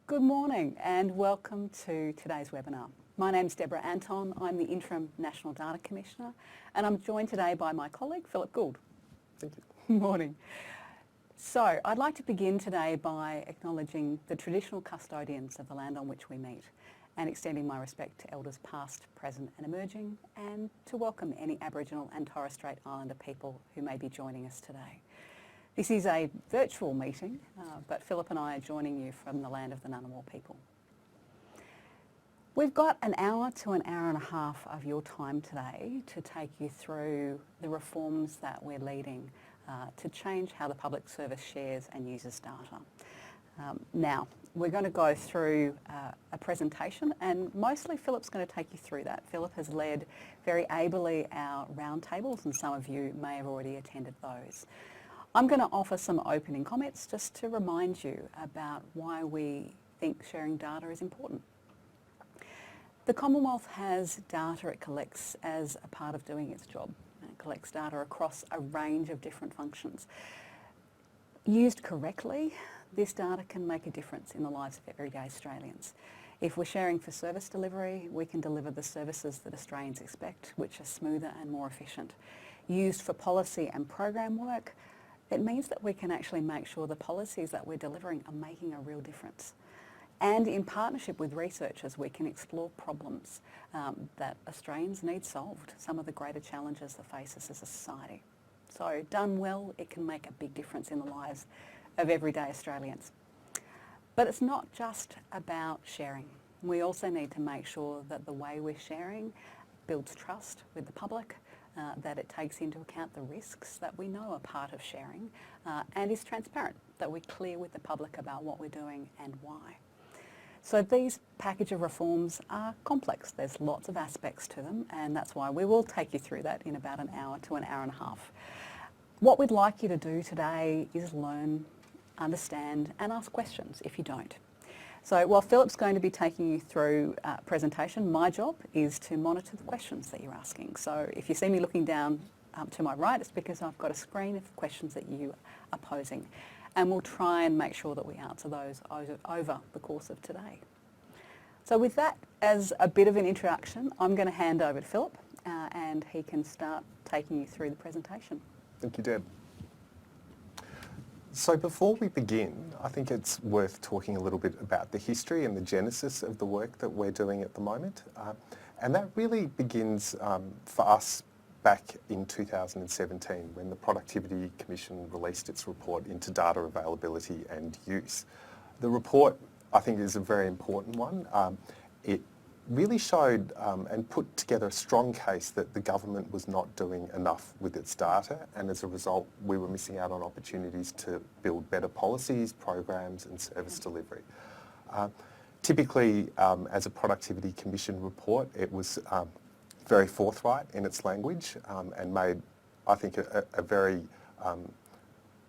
Good morning and welcome to today's webinar. My name's Deborah Anton. I'm the Interim National Data Commissioner and I'm joined today by my colleague Philip Gould. Thank you. Morning. So I'd like to begin today by acknowledging the traditional custodians of the land on which we meet and extending my respect to elders past, present and emerging, and to welcome any Aboriginal and Torres Strait Islander people who may be joining us today. This is a virtual meeting, but Philip and I are joining you from the land of the Ngunnawal people. We've got an hour to an hour and a half of your time today to take you through the reforms that we're leading to change how the public service shares and uses data. Now, we're going to go through a presentation and mostly Philip's going to take you through that. Philip has led very ably our roundtables and some of you may have already attended those. I'm going to offer some opening comments just to remind you about why we think sharing data is important. The Commonwealth has data it collects as a part of doing its job. It collects data across a range of different functions. Used correctly, this data can make a difference in the lives of everyday Australians. If we're sharing for service delivery, we can deliver the services that Australians expect, which are smoother and more efficient. Used for policy and program work, it means that we can actually make sure the policies that we're delivering are making a real difference. And in partnership with researchers, we can explore problems that Australians need solved, some of the greater challenges that face us as a society. So done well, it can make a big difference in the lives of everyday Australians. But it's not just about sharing. We also need to make sure that the way we're sharing builds trust with the public, that it takes into account the risks that we know are part of sharing and is transparent, that we're clear with the public about what we're doing and why. So these package of reforms are complex. There's lots of aspects to them and that's why we will take you through that in about an hour to an hour and a half. What we'd like you to do today is learn, understand and ask questions if you don't. So while Philip's going to be taking you through a presentation, my job is to monitor the questions that you're asking. So if you see me looking down to my right, it's because I've got a screen of questions that you are posing. And we'll try and make sure that we answer those over the course of today. So with that as a bit of an introduction, I'm going to hand over to Philip and he can start taking you through the presentation. Thank you, Deb. So before we begin, I think it's worth talking a little bit about the history and the genesis of the work that we're doing at the moment. And that really begins for us back in 2017 when the Productivity Commission released its report into data availability and use. The report, I think, is a very important one. It really showed and put together a strong case that the government was not doing enough with its data and as a result we were missing out on opportunities to build better policies, programs and service delivery. Typically as a Productivity Commission report it was very forthright in its language and made I think a very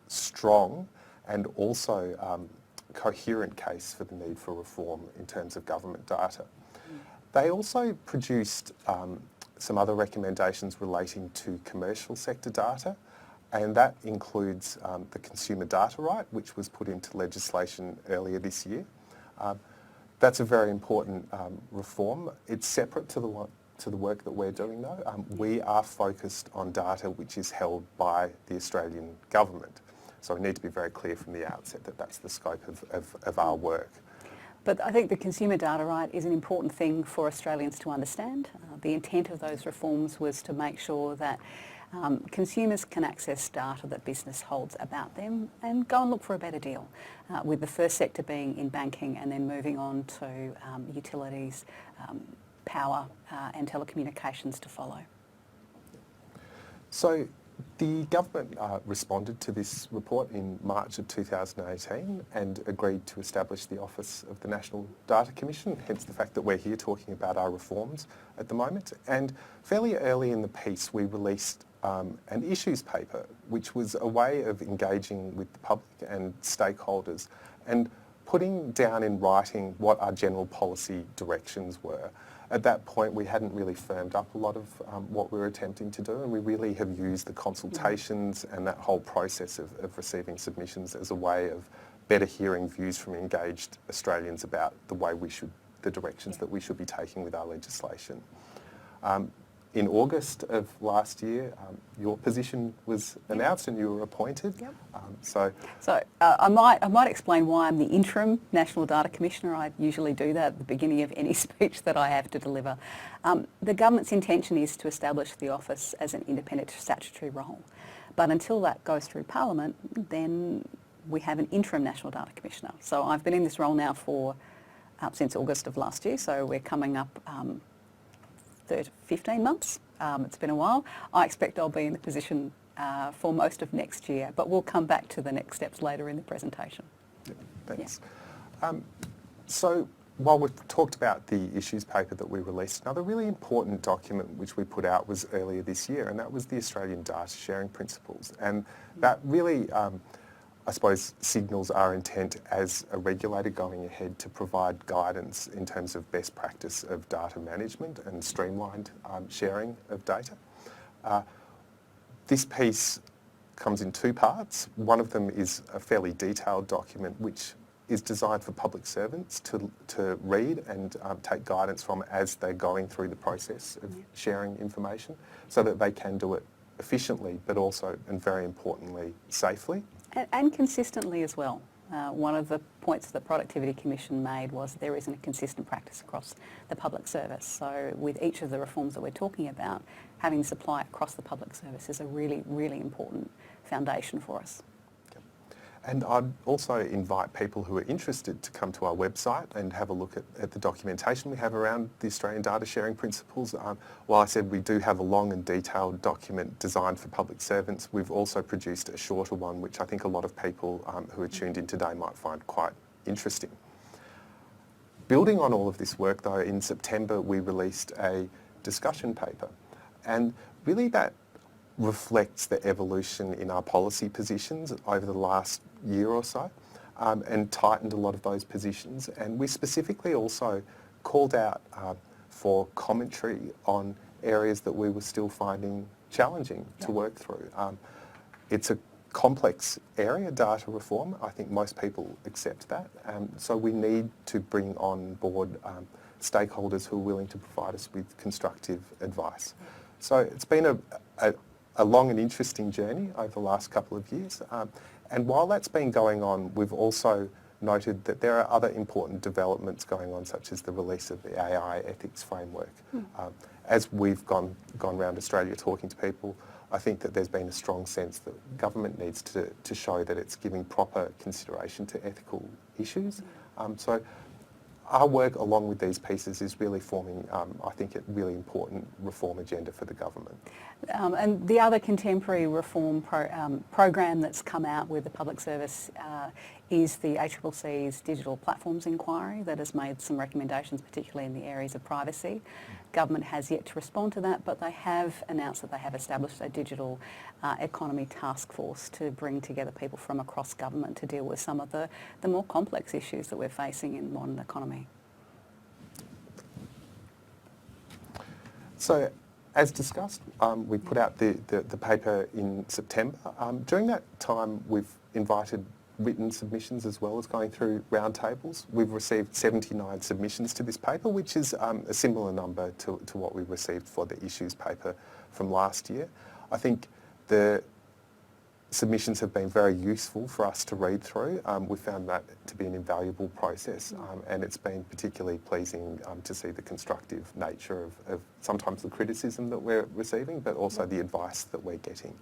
strong and also coherent case for the need for reform in terms of government data. They also produced some other recommendations relating to commercial sector data and that includes the consumer data right which was put into legislation earlier this year. That's a very important reform. It's separate to the work that we're doing though. We are focused on data which is held by the Australian government. So we need to be very clear from the outset that that's the scope of our work. But I think the consumer data right is an important thing for Australians to understand. The intent of those reforms was to make sure that consumers can access data that business holds about them and go and look for a better deal, with the first sector being in banking and then moving on to utilities, power and telecommunications to follow. So the government responded to this report in March of 2018 and agreed to establish the Office of the National Data Commission, hence the fact that we're here talking about our reforms at the moment. And fairly early in the piece we released an issues paper, which was a way of engaging with the public and stakeholders and putting down in writing what our general policy directions were. At that point we hadn't really firmed up a lot of what we were attempting to do and we really have used the consultations and that whole process of receiving submissions as a way of better hearing views from engaged Australians about the directions that we should be taking with our legislation. In August of last year, your position was announced and you were appointed. Yep. So I might explain why I'm the interim National Data Commissioner. I usually do that at the beginning of any speech that I have to deliver. The government's intention is to establish the office as an independent statutory role. But until that goes through Parliament, then we have an interim National Data Commissioner. So I've been in this role now since August of last year, so we're coming up 15 months. It's been a while. I expect I'll be in the position for most of next year, but we'll come back to the next steps later in the presentation. Yeah, thanks. Yeah. So while we've talked about the issues paper that we released, another really important document which we put out was earlier this year, and that was the Australian Data Sharing Principles. And that really, I suppose, signals our intent as a regulator going ahead to provide guidance in terms of best practice of data management and streamlined sharing of data. This piece comes in two parts. One of them is a fairly detailed document which is designed for public servants to read and take guidance from as they're going through the process of sharing information so that they can do it efficiently but also, and very importantly, safely. And consistently as well. One of the points the Productivity Commission made was there isn't a consistent practice across the public service. So with each of the reforms that we're talking about, having supply across the public service is a really, really important foundation for us. And I'd also invite people who are interested to come to our website and have a look at the documentation we have around the Australian Data Sharing Principles. While I said we do have a long and detailed document designed for public servants, we've also produced a shorter one which I think a lot of people who are tuned in today might find quite interesting. Building on all of this work though, in September we released a discussion paper, and really that reflects the evolution in our policy positions over the last year or so, and tightened a lot of those positions. And we specifically also called out for commentary on areas that we were still finding challenging to work through. It's a complex area, data reform. I think most people accept that. So we need to bring on board stakeholders who are willing to provide us with constructive advice. So it's been a long and interesting journey over the last couple of years. And while that's been going on, we've also noted that there are other important developments going on, such as the release of the AI ethics framework. As we've gone around Australia talking to people, I think that there's been a strong sense that government needs to show that it's giving proper consideration to ethical issues. So our work along with these pieces is really forming, I think, a really important reform agenda for the government. And the other contemporary reform program that's come out with the public service is the ACCC's Digital Platforms Inquiry that has made some recommendations, particularly in the areas of privacy. Government has yet to respond to that, but they have announced that they have established a digital economy task force to bring together people from across government to deal with some of the more complex issues that we're facing in the modern economy. So, as discussed, we put out the paper in September. During that time, we've invited written submissions as well as going through roundtables. We've received 79 submissions to this paper, which is a similar number to what we received for the issues paper from last year. I think the submissions have been very useful for us to read through. We found that to be an invaluable process, and it's been particularly pleasing to see the constructive nature of sometimes the criticism that we're receiving, but also the advice that we're getting.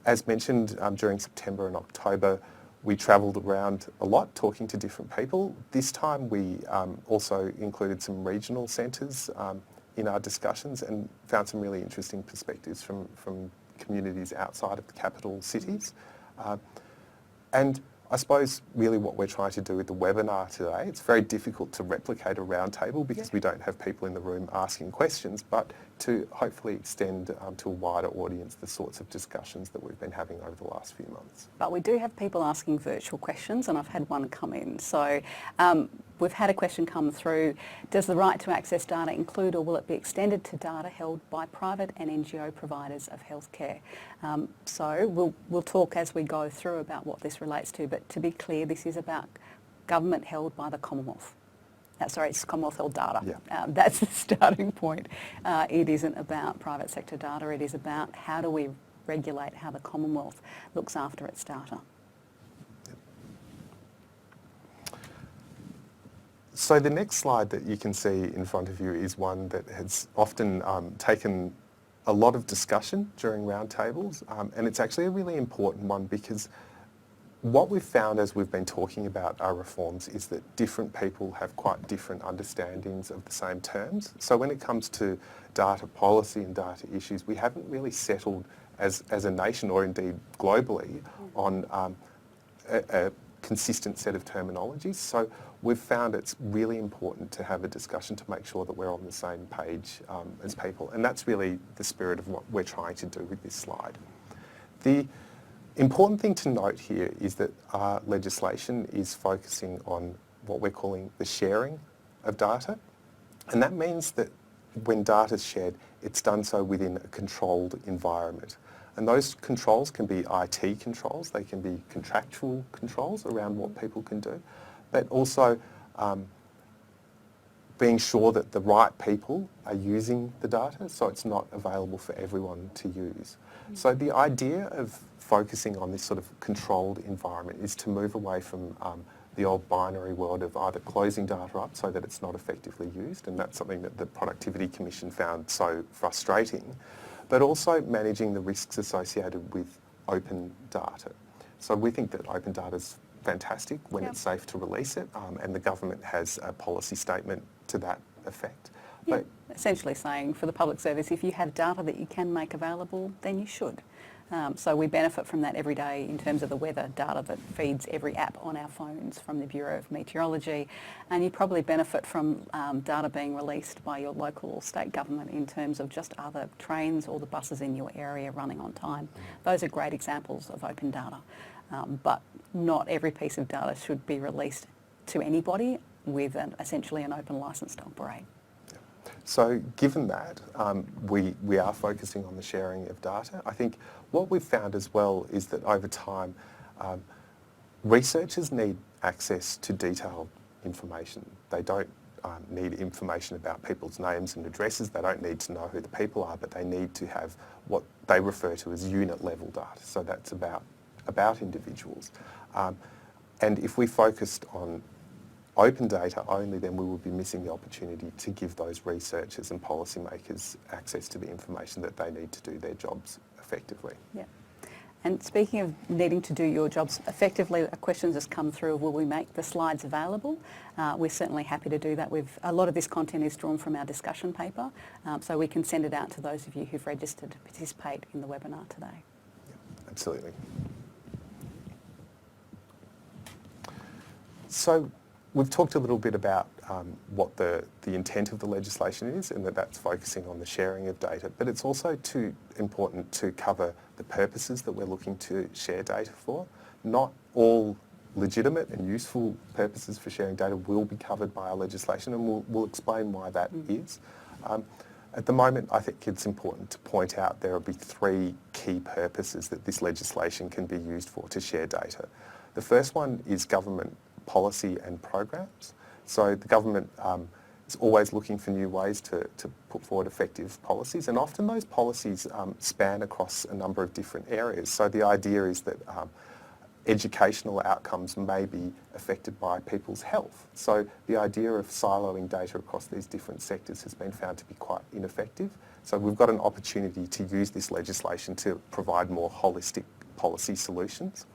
As mentioned, during September and October, we travelled around a lot talking to different people. This time we also included some regional centres in our discussions and found some really interesting perspectives from communities outside of the capital cities. And I suppose really what we're trying to do with the webinar today, it's very difficult to replicate a roundtable because we don't have people in the room asking questions, but to hopefully extend to a wider audience the sorts of discussions that we've been having over the last few months. But we do have people asking virtual questions, and I've had one come in. So we've had a question come through. Does the right to access data include, or will it be extended to data held by private and NGO providers of healthcare? So we'll talk as we go through about what this relates to, but to be clear, this is about government held by the Commonwealth. It's Commonwealth held data. Yeah. That's the starting point. It isn't about private sector data. It is about how do we regulate how the Commonwealth looks after its data. So the next slide that you can see in front of you is one that has often taken a lot of discussion during roundtables, and it's actually a really important one because what we've found as we've been talking about our reforms is that different people have quite different understandings of the same terms. So when it comes to data policy and data issues, we haven't really settled as a nation, or indeed globally, on a consistent set of terminologies. So we've found it's really important to have a discussion to make sure that we're on the same page as people. And that's really the spirit of what we're trying to do with this slide. The important thing to note here is that our legislation is focusing on what we're calling the sharing of data. And that means that when data is shared, it's done so within a controlled environment. And those controls can be IT controls, they can be contractual controls around what people can do, but also being sure that the right people are using the data, so it's not available for everyone to use. So the idea of focusing on this sort of controlled environment is to move away from the old binary world of either closing data up so that it's not effectively used, and that's something that the Productivity Commission found so frustrating, but also managing the risks associated with open data. So we think that open data is fantastic when it's safe to release it, and the government has a policy statement to that effect. Yeah, essentially saying for the public service, if you have data that you can make available, then you should. So we benefit from that every day in terms of the weather data that feeds every app on our phones from the Bureau of Meteorology, and you probably benefit from data being released by your local or state government in terms of just other trains or the buses in your area running on time. Those are great examples of open data, but not every piece of data should be released to anybody with essentially an open licence to operate. So given that, we are focusing on the sharing of data. I think what we've found as well is that over time, researchers need access to detailed information. They don't need information about people's names and addresses. They don't need to know who the people are, but they need to have what they refer to as unit level data. So that's about individuals. And if we focused on open data only, then we would be missing the opportunity to give those researchers and policymakers access to the information that they need to do their jobs effectively. Yeah. And speaking of needing to do your jobs effectively, a question has come through, will we make the slides available? We're certainly happy to do that. A lot of this content is drawn from our discussion paper, so we can send it out to those of you who've registered to participate in the webinar today. Yeah, absolutely. So we've talked a little bit about what the intent of the legislation is, and that's focusing on the sharing of data, but it's also important to cover the purposes that we're looking to share data for. Not all legitimate and useful purposes for sharing data will be covered by our legislation, and we'll explain why that is. At the moment, I think it's important to point out there will be three key purposes that this legislation can be used for to share data. The first one is government policy and programs. So the government is always looking for new ways to put forward effective policies, and often those policies span across a number of different areas. So the idea is that educational outcomes may be affected by people's health. So the idea of siloing data across these different sectors has been found to be quite ineffective. So we've got an opportunity to use this legislation to provide more holistic policy solutions.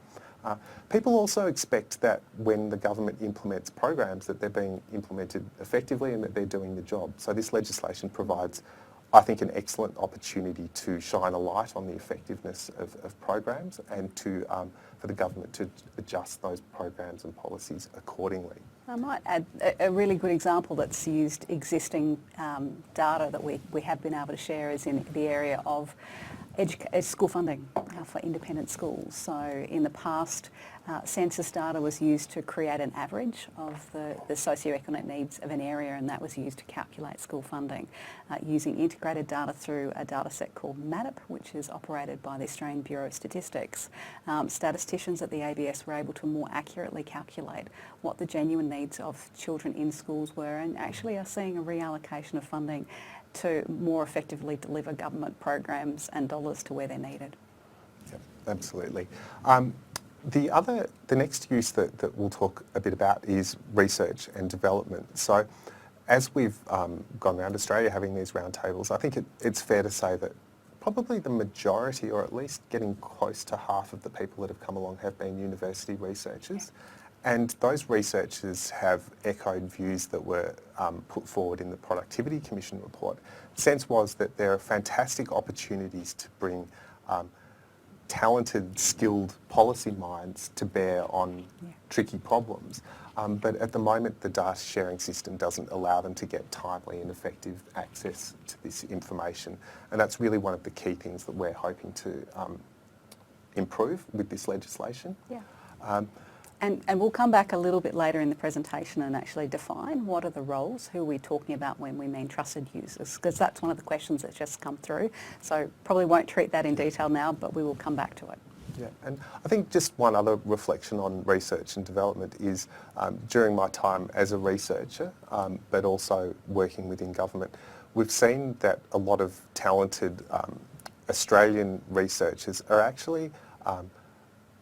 People also expect that when the government implements programs that they're being implemented effectively and that they're doing the job. So this legislation provides I think, an excellent opportunity to shine a light on the effectiveness of programs and to for the government to adjust those programs and policies accordingly. I might add a really good example that's used existing data that we have been able to share is in the area of school funding for independent schools. So in the past, census data was used to create an average of the socioeconomic needs of an area, and that was used to calculate school funding. Using integrated data through a data set called MADP, which is operated by the Australian Bureau of Statistics, statisticians at the ABS were able to more accurately calculate what the genuine needs of children in schools were, and actually are seeing a reallocation of funding to more effectively deliver government programs and dollars to where they're needed. Yep, absolutely. The next use that we'll talk a bit about is research and development. So as we've gone around Australia having these roundtables, I think it's fair to say that probably the majority, or at least getting close to half of the people that have come along, have been university researchers. And those researchers have echoed views that were put forward in the Productivity Commission report. The sense was that there are fantastic opportunities to bring talented, skilled policy minds to bear on tricky problems. But at the moment, the data sharing system doesn't allow them to get timely and effective access to this information. And that's really one of the key things that we're hoping to improve with this legislation. Yeah. And we'll come back a little bit later in the presentation and actually define what are the roles, who are we talking about when we mean trusted users, because that's one of the questions that's just come through. So probably won't treat that in detail now, but we will come back to it. Yeah, and I think just one other reflection on research and development is during my time as a researcher, but also working within government, we've seen that a lot of talented Australian researchers are actually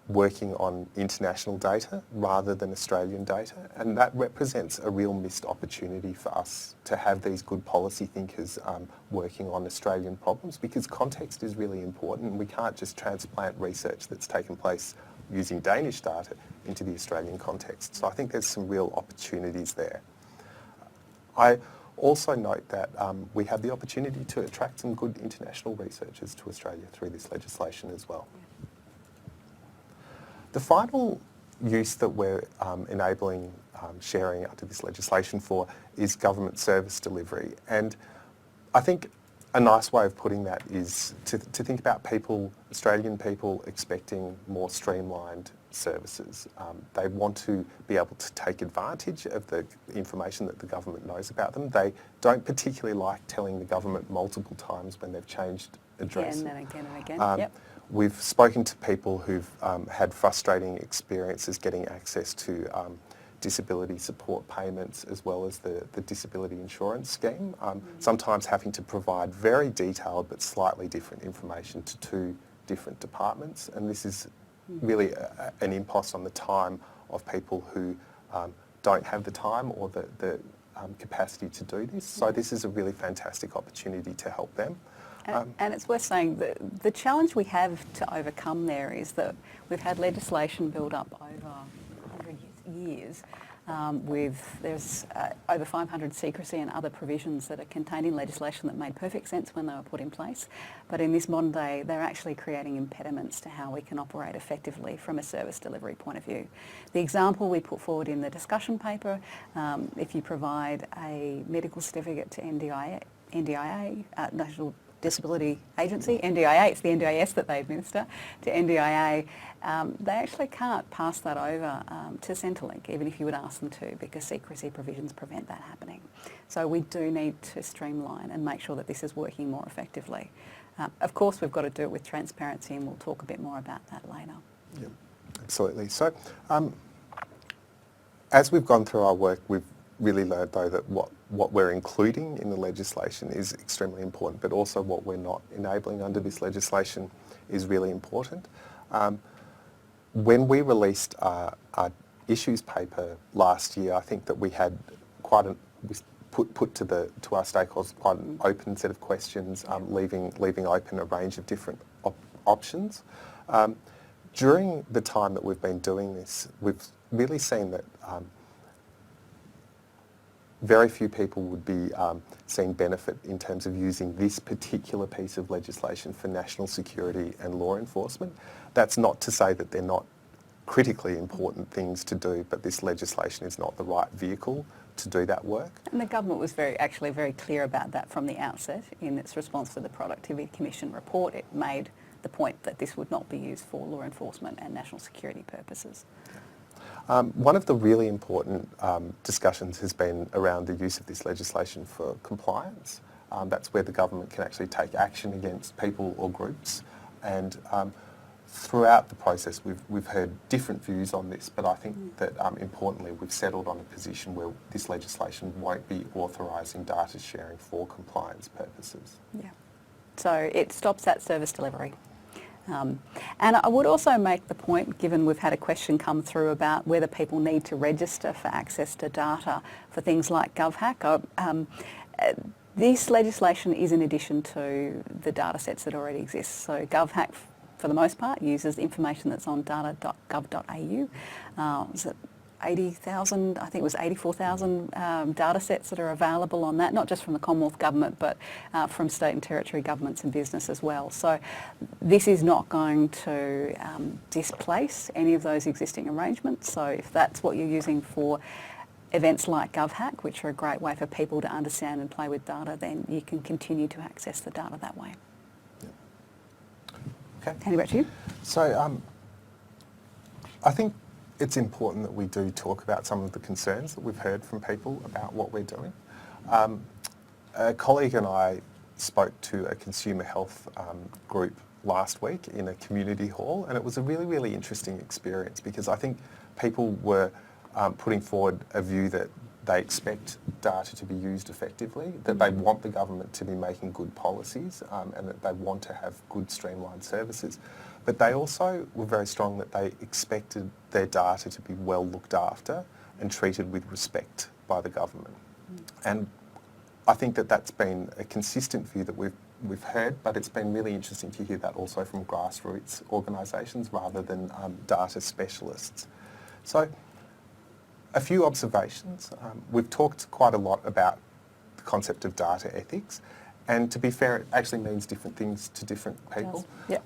working on international data rather than Australian data, and that represents a real missed opportunity for us to have these good policy thinkers working on Australian problems, because context is really important. We can't just transplant research that's taken place using Danish data into the Australian context. So I think there's some real opportunities there. I also note that we have the opportunity to attract some good international researchers to Australia through this legislation as well. The final use that we're enabling sharing under this legislation for is government service delivery. And I think a nice way of putting that is to think about people, Australian people, expecting more streamlined services. They want to be able to take advantage of the information that the government knows about them. They don't particularly like telling the government multiple times when they've changed address. Again and again and again. Yep. We've spoken to people who've had frustrating experiences getting access to disability support payments as well as the disability insurance scheme, sometimes having to provide very detailed but slightly different information to two different departments, and this is really an impost on the time of people who don't have the time or the capacity to do this. So this is a really fantastic opportunity to help them. And it's worth saying that the challenge we have to overcome there is that we've had legislation build up over 100 years. There's over 500 secrecy and other provisions that are contained in legislation that made perfect sense when they were put in place. But in this modern day, they're actually creating impediments to how we can operate effectively from a service delivery point of view. The example we put forward in the discussion paper, if you provide a medical certificate to NDIA, National Disability Agency, NDIA, it's the NDIS that they administer, to NDIA, they actually can't pass that over to Centrelink, even if you would ask them to, because secrecy provisions prevent that happening. So we do need to streamline and make sure that this is working more effectively. Of course, we've got to do it with transparency, and we'll talk a bit more about that later. Yeah, absolutely. So as we've gone through our work, we've really learned, though, that what we're including in the legislation is extremely important, but also what we're not enabling under this legislation is really important. When we released our issues paper last year, I think that we had we put to our stakeholders quite an open set of questions, leaving open a range of different options. During the time that we've been doing this, we've really seen that very few people would be seeing benefit in terms of using this particular piece of legislation for national security and law enforcement. That's not to say that they're not critically important things to do, but this legislation is not the right vehicle to do that work. And the government was actually very clear about that from the outset in its response to the Productivity Commission report. It made the point that this would not be used for law enforcement and national security purposes. One of the really important discussions has been around the use of this legislation for compliance. That's where the government can actually take action against people or groups. And throughout the process, we've heard different views on this, but I think that importantly, we've settled on a position where this legislation won't be authorising data sharing for compliance purposes. Yeah. So it stops that service delivery. And I would also make the point, given we've had a question come through about whether people need to register for access to data for things like GovHack. This legislation is in addition to the data sets that already exist. So GovHack, for the most part, uses information that's on data.gov.au. Is it 80,000, I think it was 84,000 data sets that are available on that, not just from the Commonwealth Government, but from state and territory governments and business as well. So this is not going to displace any of those existing arrangements. So if that's what you're using for events like GovHack, which are a great way for people to understand and play with data, then you can continue to access the data that way. Yeah. Okay. Handing back to you. So I think it's important that we do talk about some of the concerns that we've heard from people about what we're doing. A colleague and I spoke to a consumer health group last week in a community hall, and it was a really, really interesting experience because I think people were putting forward a view that they expect data to be used effectively, that they want the government to be making good policies, and that they want to have good streamlined services. But they also were very strong that they expected their data to be well looked after and treated with respect by the government. And I think that that's been a consistent view that we've heard, but it's been really interesting to hear that also from grassroots organisations rather than data specialists. So a few observations. We've talked quite a lot about the concept of data ethics, and to be fair, it actually means different things to different people. Yep.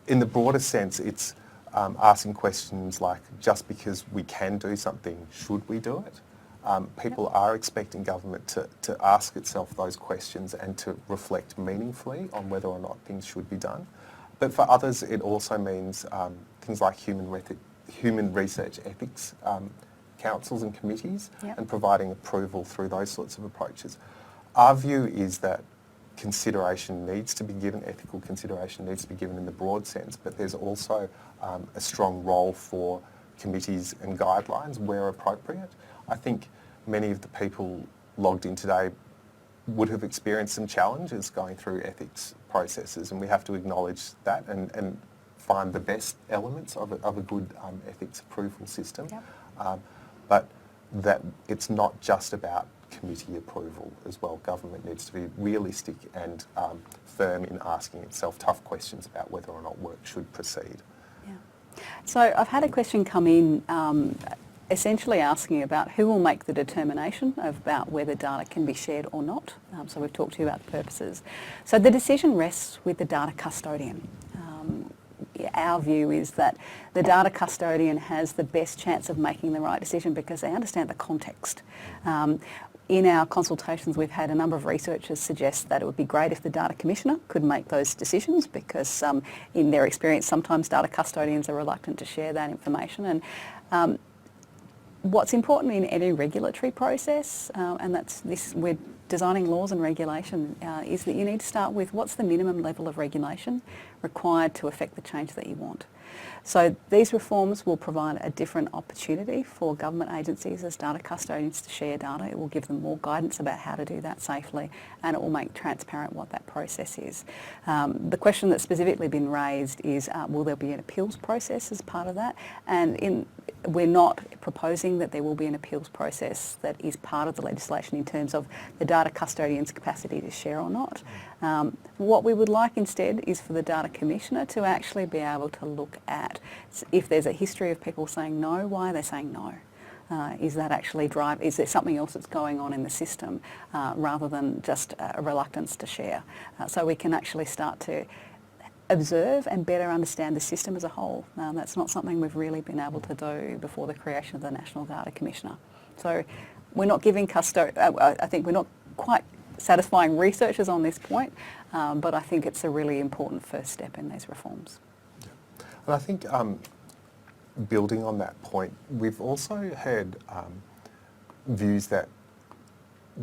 In the broader sense, it's asking questions like, just because we can do something, should we do it? People are expecting government to ask itself those questions and to reflect meaningfully on whether or not things should be done. But for others, it also means things like human research ethics councils and committees, and providing approval through those sorts of approaches. Our view is that consideration needs to be given, ethical consideration needs to be given in the broad sense, but there's also a strong role for committees and guidelines where appropriate. I think many of the people logged in today would have experienced some challenges going through ethics processes, and we have to acknowledge that and find the best elements of a good ethics approval system. But that it's not just about committee approval as well. Government needs to be realistic and firm in asking itself tough questions about whether or not work should proceed. Yeah. So I've had a question come in essentially asking about who will make the determination about whether data can be shared or not. So we've talked to you about the purposes. So the decision rests with the data custodian. Our view is that the data custodian has the best chance of making the right decision because they understand the context. In our consultations, we've had a number of researchers suggest that it would be great if the data commissioner could make those decisions because in their experience, sometimes data custodians are reluctant to share that information. And what's important in any regulatory process, and that's this, we're designing laws and regulation, is that you need to start with what's the minimum level of regulation required to affect the change that you want. So these reforms will provide a different opportunity for government agencies as data custodians to share data. It will give them more guidance about how to do that safely, and it will make transparent what that process is. The question that's specifically been raised is will there be an appeals process as part of that? And we're not proposing that there will be an appeals process that is part of the legislation in terms of the data custodian's capacity to share or not. What we would like instead is for the data commissioner to actually be able to look at if there's a history of people saying no, why are they saying no? Is that actually is there something else that's going on in the system rather than just a reluctance to share? So we can actually start to observe and better understand the system as a whole. That's not something we've really been able to do before the creation of the National Data Commissioner. So we're not giving I think we're not quite satisfying researchers on this point, but I think it's a really important first step in these reforms. And I think building on that point, we've also heard views that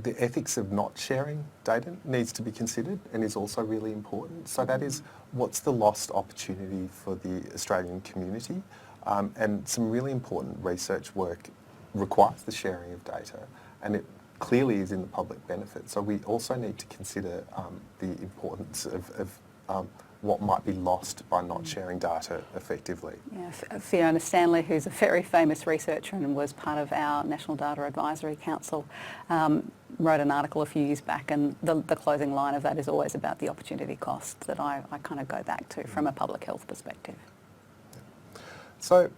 the ethics of not sharing data needs to be considered and is also really important. So that is, what's the lost opportunity for the Australian community? And some really important research work requires the sharing of data, and it clearly is in the public benefit. So we also need to consider the importance of what might be lost by not sharing data effectively. Yeah, Fiona Stanley, who's a very famous researcher and was part of our National Data Advisory Council, wrote an article a few years back, and the closing line of that is always about the opportunity cost that I kind of go back to from a public health perspective. So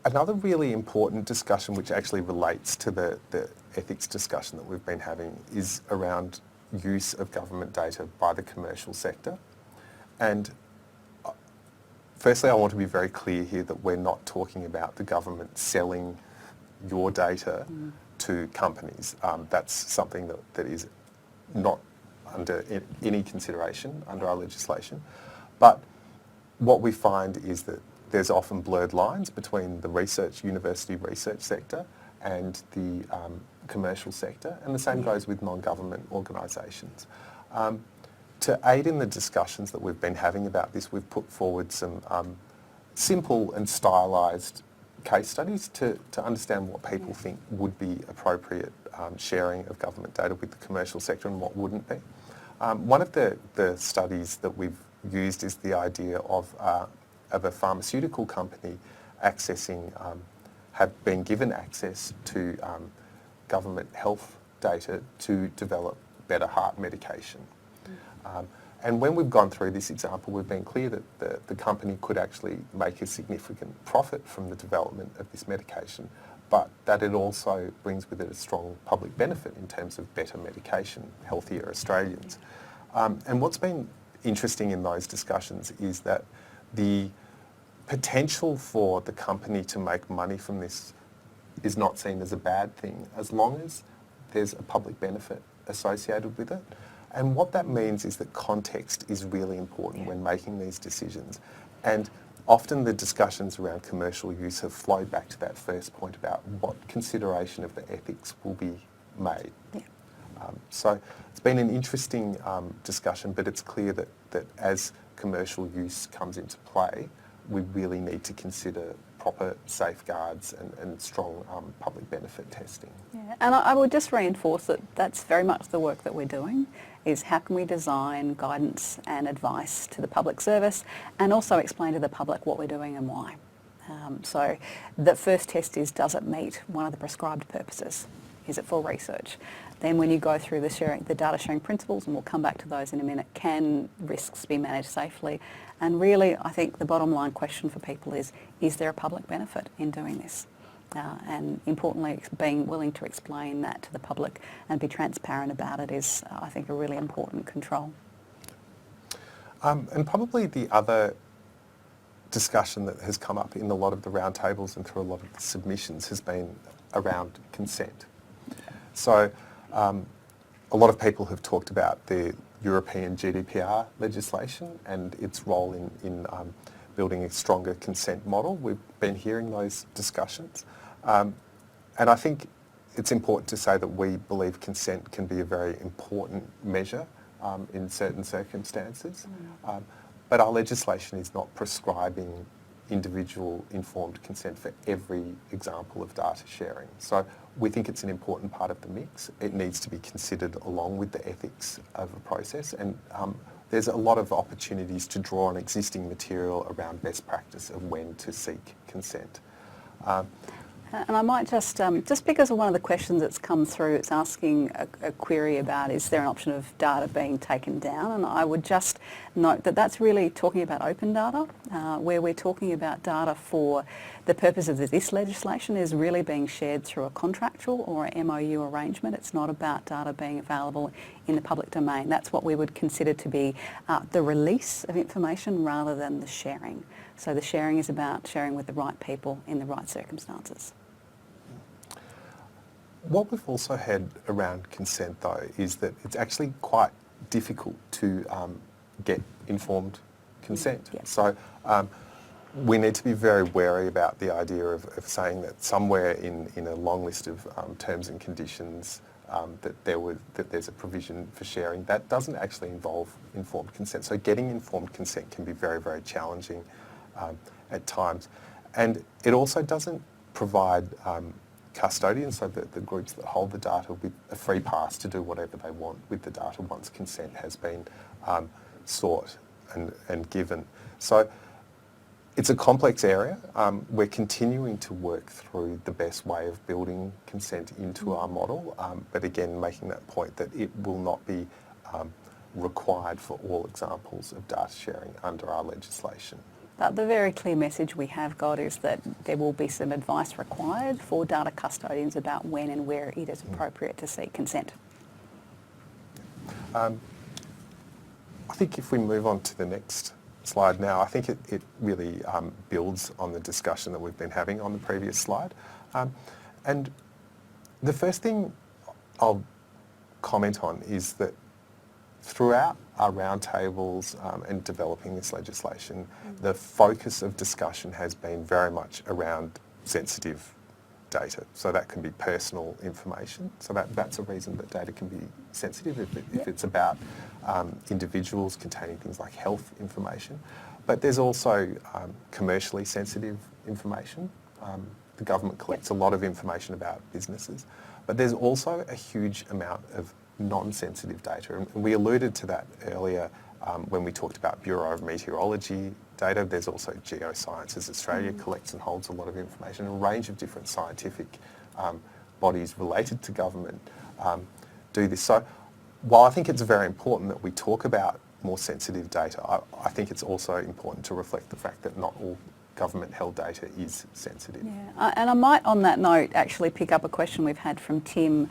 another really important discussion which actually relates to the ethics discussion that we've been having is around use of government data by the commercial sector. And firstly, I want to be very clear here that we're not talking about the government selling your data to companies. That's something that is not under any consideration under our legislation. But what we find is that there's often blurred lines between the university research sector and the commercial sector, and the same goes with non-government organisations. To aid in the discussions that we've been having about this, we've put forward some simple and stylised case studies to understand what people think would be appropriate sharing of government data with the commercial sector and what wouldn't be. One of the studies that we've used is the idea of a pharmaceutical company have been given access to government health data to develop better heart medication. And when we've gone through this example, we've been clear that the company could actually make a significant profit from the development of this medication, but that it also brings with it a strong public benefit in terms of better medication, healthier Australians. And what's been interesting in those discussions is that the potential for the company to make money from this is not seen as a bad thing, as long as there's a public benefit associated with it. And what that means is that context is really important when making these decisions. And often the discussions around commercial use have flowed back to that first point about what consideration of the ethics will be made. Yeah. So it's been an interesting discussion, but it's clear that as commercial use comes into play, we really need to consider proper safeguards and strong public benefit testing. Yeah, and I would just reinforce that that's very much the work that we're doing, is how can we design guidance and advice to the public service and also explain to the public what we're doing and why. So the first test is, does it meet one of the prescribed purposes? Is it for research? Then when you go through the data sharing principles, and we'll come back to those in a minute, can risks be managed safely? And really, I think the bottom line question for people is there a public benefit in doing this? And importantly, being willing to explain that to the public and be transparent about it is, I think, a really important control. And probably the other discussion that has come up in a lot of the roundtables and through a lot of the submissions has been around consent. So a lot of people have talked about the European GDPR legislation and its role in building a stronger consent model. We've been hearing those discussions. And I think it's important to say that we believe consent can be a very important measure in certain circumstances. But our legislation is not prescribing individual informed consent for every example of data sharing. So we think it's an important part of the mix. It needs to be considered along with the ethics of a process, and there's a lot of opportunities to draw on existing material around best practice of when to seek consent. And I might just because of one of the questions that's come through, it's asking a query about is there an option of data being taken down, and I would just note that that's really talking about open data, where we're talking about data for the purpose of this legislation is really being shared through a contractual or a MOU arrangement. It's not about data being available in the public domain. That's what we would consider to be the release of information rather than the sharing. So the sharing is about sharing with the right people in the right circumstances. What we've also had around consent, though, is that it's actually quite difficult to get informed consent. Yeah. So we need to be very wary about the idea of saying that somewhere in a long list of terms and conditions that there's a provision for sharing. That doesn't actually involve informed consent. So getting informed consent can be very, very challenging at times. And it also doesn't provide custodians, so the groups that hold the data, with a free pass to do whatever they want with the data once consent has been sought and given. So it's a complex area. We're continuing to work through the best way of building consent into our model, but again, making that point that it will not be required for all examples of data sharing under our legislation. But the very clear message we have got is that there will be some advice required for data custodians about when and where it is appropriate to seek consent. I think if we move on to the next slide now, I think it really builds on the discussion that we've been having on the previous slide. And the first thing I'll comment on is that throughout our roundtables and developing this legislation, the focus of discussion has been very much around sensitive data. So that can be personal information. So that's a reason that data can be sensitive if it's about individuals containing things like health information. But there's also commercially sensitive information. The government collects a lot of information about businesses. But there's also a huge amount of non-sensitive data. And we alluded to that earlier when we talked about Bureau of Meteorology data. There's also Geosciences Australia collects and holds a lot of information. A range of different scientific bodies related to government do this. So while I think it's very important that we talk about more sensitive data, I think it's also important to reflect the fact that not all government-held data is sensitive. Yeah, and I might on that note actually pick up a question we've had from Tim,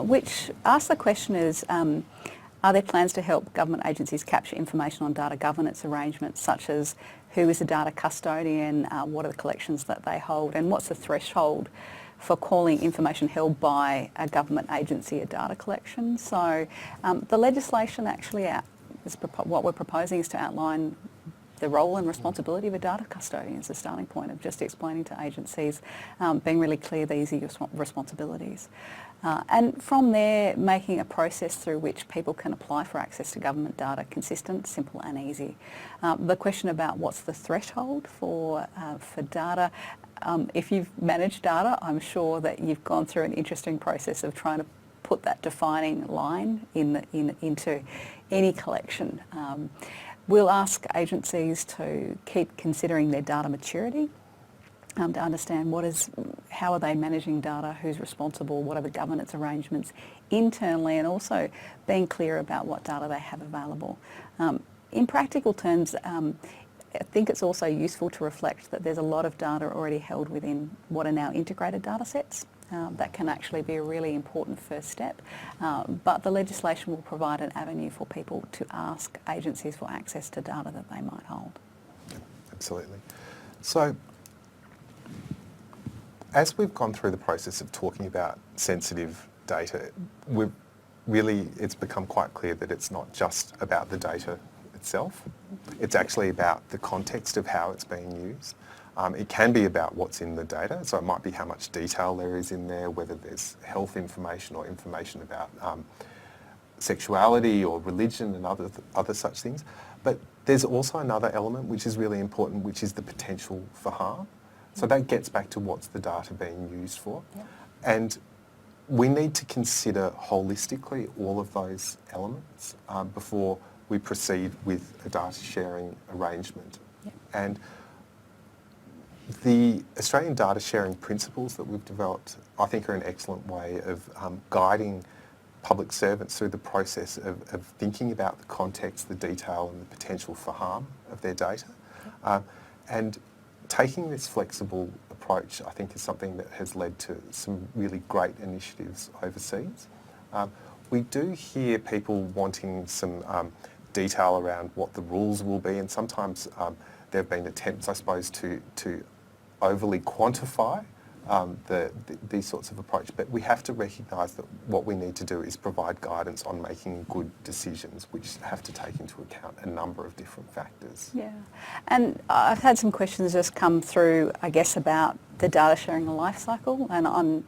which asks the question is, are there plans to help government agencies capture information on data governance arrangements, such as who is a data custodian, what are the collections that they hold, and what's the threshold for calling information held by a government agency a data collection? So the legislation actually, what we're proposing is to outline the role and responsibility of a data custodian as a starting point of just explaining to agencies, being really clear these are your responsibilities. And from there, making a process through which people can apply for access to government data consistent, simple and easy. The question about what's the threshold for data, if you've managed data, I'm sure that you've gone through an interesting process of trying to put that defining line into any collection. We'll ask agencies to keep considering their data maturity, to understand how are they managing data, who's responsible, what are the governance arrangements internally, and also being clear about what data they have available. In practical terms, I think it's also useful to reflect that there's a lot of data already held within what are now integrated data sets. That can actually be a really important first step, but the legislation will provide an avenue for people to ask agencies for access to data that they might hold. Absolutely. So as we've gone through the process of talking about sensitive data, it's become quite clear that it's not just about the data itself. It's actually about the context of how it's being used. It can be about what's in the data, so it might be how much detail there is in there, whether there's health information or information about sexuality or religion and other such things. But there's also another element which is really important, which is the potential for harm. So that gets back to what's the data being used for. Yeah. And we need to consider holistically all of those elements before we proceed with a data sharing arrangement. Yeah. And The Australian data sharing principles that we've developed, I think, are an excellent way of guiding public servants through the process of thinking about the context, the detail and the potential for harm of their data. And taking this flexible approach, I think, is something that has led to some really great initiatives overseas. We do hear people wanting some detail around what the rules will be, and sometimes there have been attempts, I suppose, to overly quantify these sorts of approach, but we have to recognise that what we need to do is provide guidance on making good decisions, which have to take into account a number of different factors. Yeah, and I've had some questions just come through, I guess, about the data sharing life cycle, and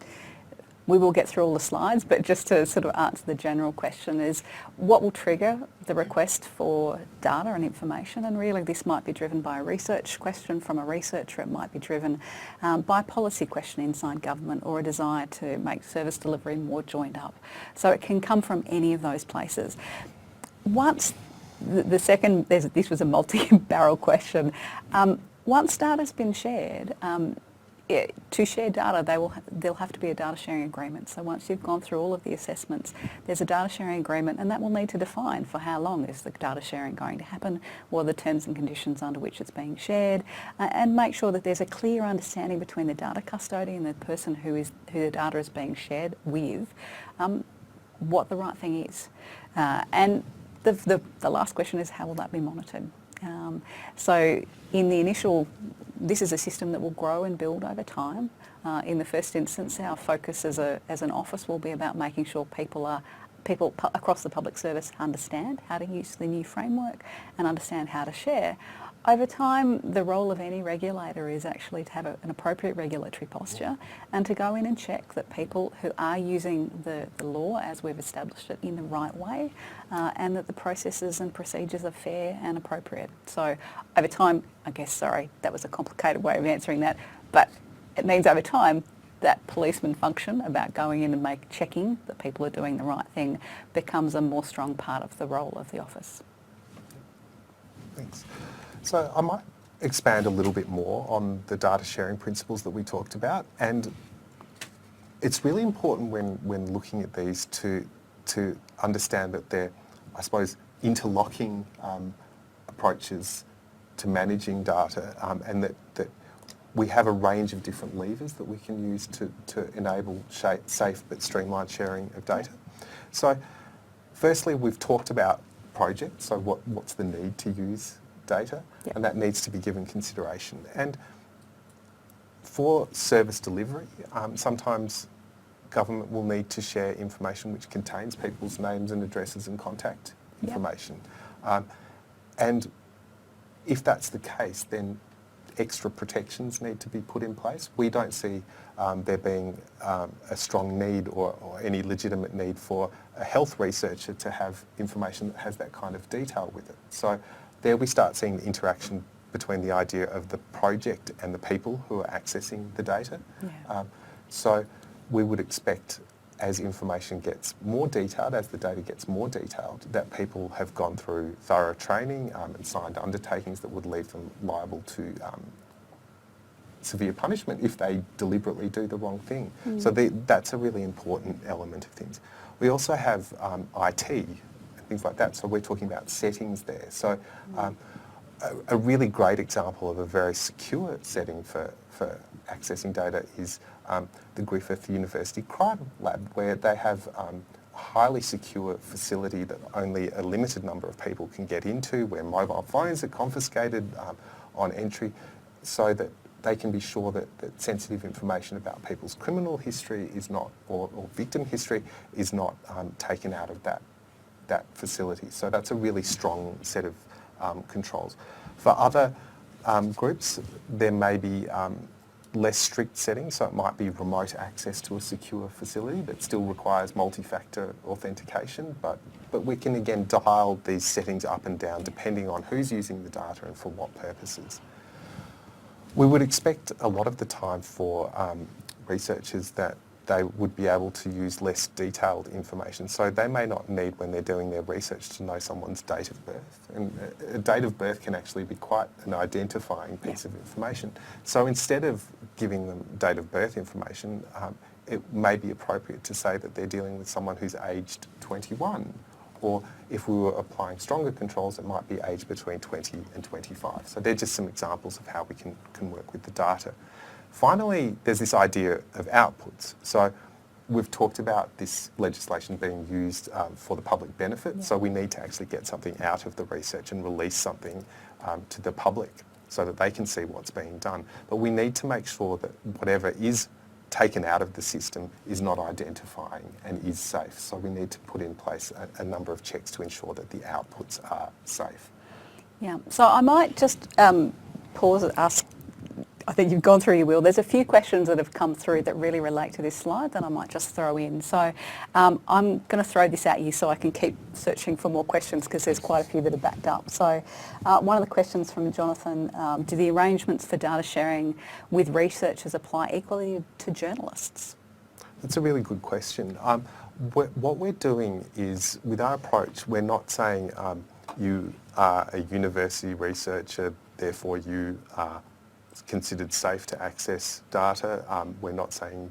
we will get through all the slides, but just to sort of answer the general question is, what will trigger the request for data and information? And really this might be driven by a research question from a researcher, it might be driven by a policy question inside government, or a desire to make service delivery more joined up. So it can come from any of those places. Once the second, this was a multi-barrel question, once data's been shared, to share data, there'll have to be a data sharing agreement. So once you've gone through all of the assessments, there's a data sharing agreement, and that will need to define for how long is the data sharing going to happen, what are the terms and conditions under which it's being shared, and make sure that there's a clear understanding between the data custodian and the person who the data is being shared with, what the right thing is. And the last question is, how will that be monitored? So in the initial, this is a system that will grow and build over time. In the first instance, our focus as an office will be about making sure people across the public service understand how to use the new framework and understand how to share. Over time, the role of any regulator is actually to have an appropriate regulatory posture and to go in and check that people who are using the law as we've established it in the right way, and that the processes and procedures are fair and appropriate. So over time, I guess, sorry, that was a complicated way of answering that, but it means over time that policeman function about going in and checking that people are doing the right thing becomes a more strong part of the role of the office. Thanks. So I might expand a little bit more on the data sharing principles that we talked about, and it's really important when looking at these to understand that they're, I suppose, interlocking approaches to managing data, and that we have a range of different levers that we can use to enable safe but streamlined sharing of data. So firstly, we've talked about projects, so what's the need to use data, yep. And that needs to be given consideration. And for service delivery, sometimes government will need to share information which contains people's names and addresses and contact information. Yep. And if that's the case, then extra protections need to be put in place. We don't see there being a strong need or any legitimate need for a health researcher to have information that has that kind of detail with it. So there we start seeing the interaction between the idea of the project and the people who are accessing the data. Yeah. So we would expect, as information gets more detailed, as the data gets more detailed, that people have gone through thorough training and signed undertakings that would leave them liable to severe punishment if they deliberately do the wrong thing. Mm. So that's a really important element of things. We also have IT, things like that. So we're talking about settings there. So a really great example of a very secure setting for accessing data is the Griffith University Crime Lab, where they have a highly secure facility that only a limited number of people can get into, where mobile phones are confiscated on entry, so that they can be sure that sensitive information about people's criminal history is not, or victim history is not taken out of that facility. So that's a really strong set of controls. For other groups, there may be less strict settings, so it might be remote access to a secure facility that still requires multi-factor authentication, but we can again dial these settings up and down depending on who's using the data and for what purposes. We would expect a lot of the time for researchers that they would be able to use less detailed information. So they may not need, when they're doing their research, to know someone's date of birth. And a date of birth can actually be quite an identifying piece of information. So instead of giving them date of birth information, it may be appropriate to say that they're dealing with someone who's aged 21. Or if we were applying stronger controls, it might be aged between 20 and 25. So they're just some examples of how we can work with the data. Finally, there's this idea of outputs. So we've talked about this legislation being used for the public benefit, so we need to actually get something out of the research and release something to the public so that they can see what's being done. But we need to make sure that whatever is taken out of the system is not identifying and is safe. So we need to put in place a number of checks to ensure that the outputs are safe. Yeah, so I might just pause and ask, I think you've gone through your wheel. There's a few questions that have come through that really relate to this slide that I might just throw in. So I'm going to throw this at you so I can keep searching for more questions because there's quite a few that are backed up. So one of the questions from Jonathan, do the arrangements for data sharing with researchers apply equally to journalists? That's a really good question. What we're doing is, with our approach, we're not saying you are a university researcher, therefore you are considered safe to access data. We're not saying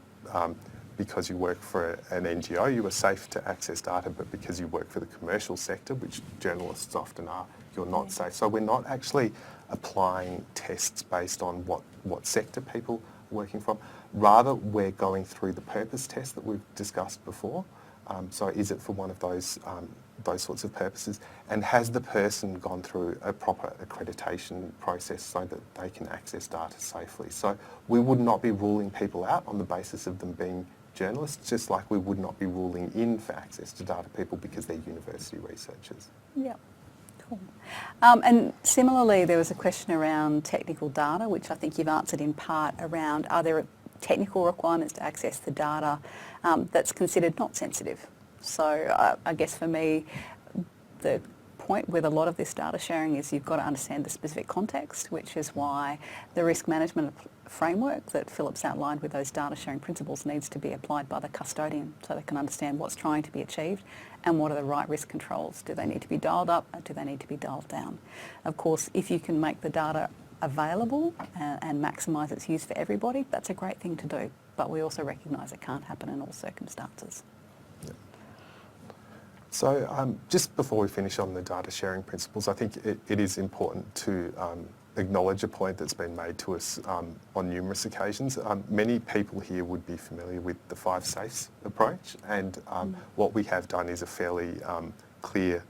because you work for an NGO you are safe to access data, but because you work for the commercial sector, which journalists often are, you're not safe. So we're not actually applying tests based on what sector people are working from. Rather, we're going through the purpose test that we've discussed before. So is it for one of those sorts of purposes, and has the person gone through a proper accreditation process so that they can access data safely? So we would not be ruling people out on the basis of them being journalists, just like we would not be ruling in for access to data people because they're university researchers. Yeah. Cool. And similarly, there was a question around technical data, which I think you've answered in part around, are there technical requirements to access the data that's considered not sensitive? So I guess for me, the point with a lot of this data sharing is you've got to understand the specific context, which is why the risk management framework that Philip's outlined with those data sharing principles needs to be applied by the custodian so they can understand what's trying to be achieved and what are the right risk controls. Do they need to be dialed up or do they need to be dialed down? Of course, if you can make the data available and maximise its use for everybody, that's a great thing to do. But we also recognise it can't happen in all circumstances. So just before we finish on the data sharing principles, I think it is important to acknowledge a point that's been made to us on numerous occasions. Many people here would be familiar with the 5 safes approach, and what we have done is a fairly clear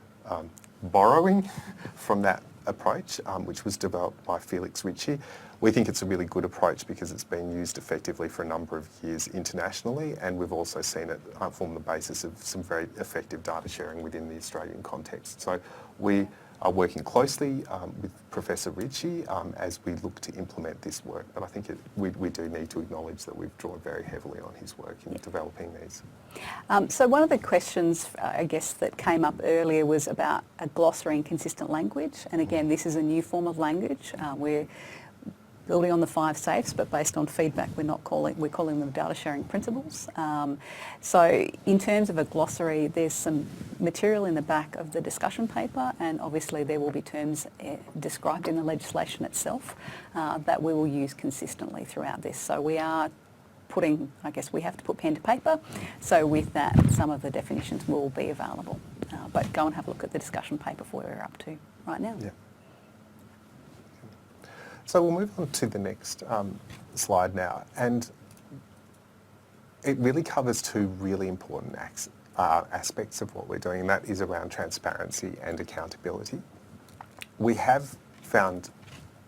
borrowing from that approach, which was developed by Felix Ritchie. We think it's a really good approach because it's been used effectively for a number of years internationally, and we've also seen it form the basis of some very effective data sharing within the Australian context. So we are working closely with Professor Ritchie as we look to implement this work, but I think we do need to acknowledge that we've drawn very heavily on his work in developing these. So one of the questions, I guess, that came up earlier was about a glossary and consistent language, and again, this is a new form of language. We're building on the 5 safes, but based on feedback, we're calling them data sharing principles. So in terms of a glossary, there's some material in the back of the discussion paper, and obviously there will be terms described in the legislation itself that we will use consistently throughout this. So we are putting, I guess we have to put pen to paper, so with that some of the definitions will be available. But go and have a look at the discussion paper for where we're up to right now. Yeah. So we'll move on to the next slide now, and it really covers 2 really important aspects of what we're doing, and that is around transparency and accountability. We have found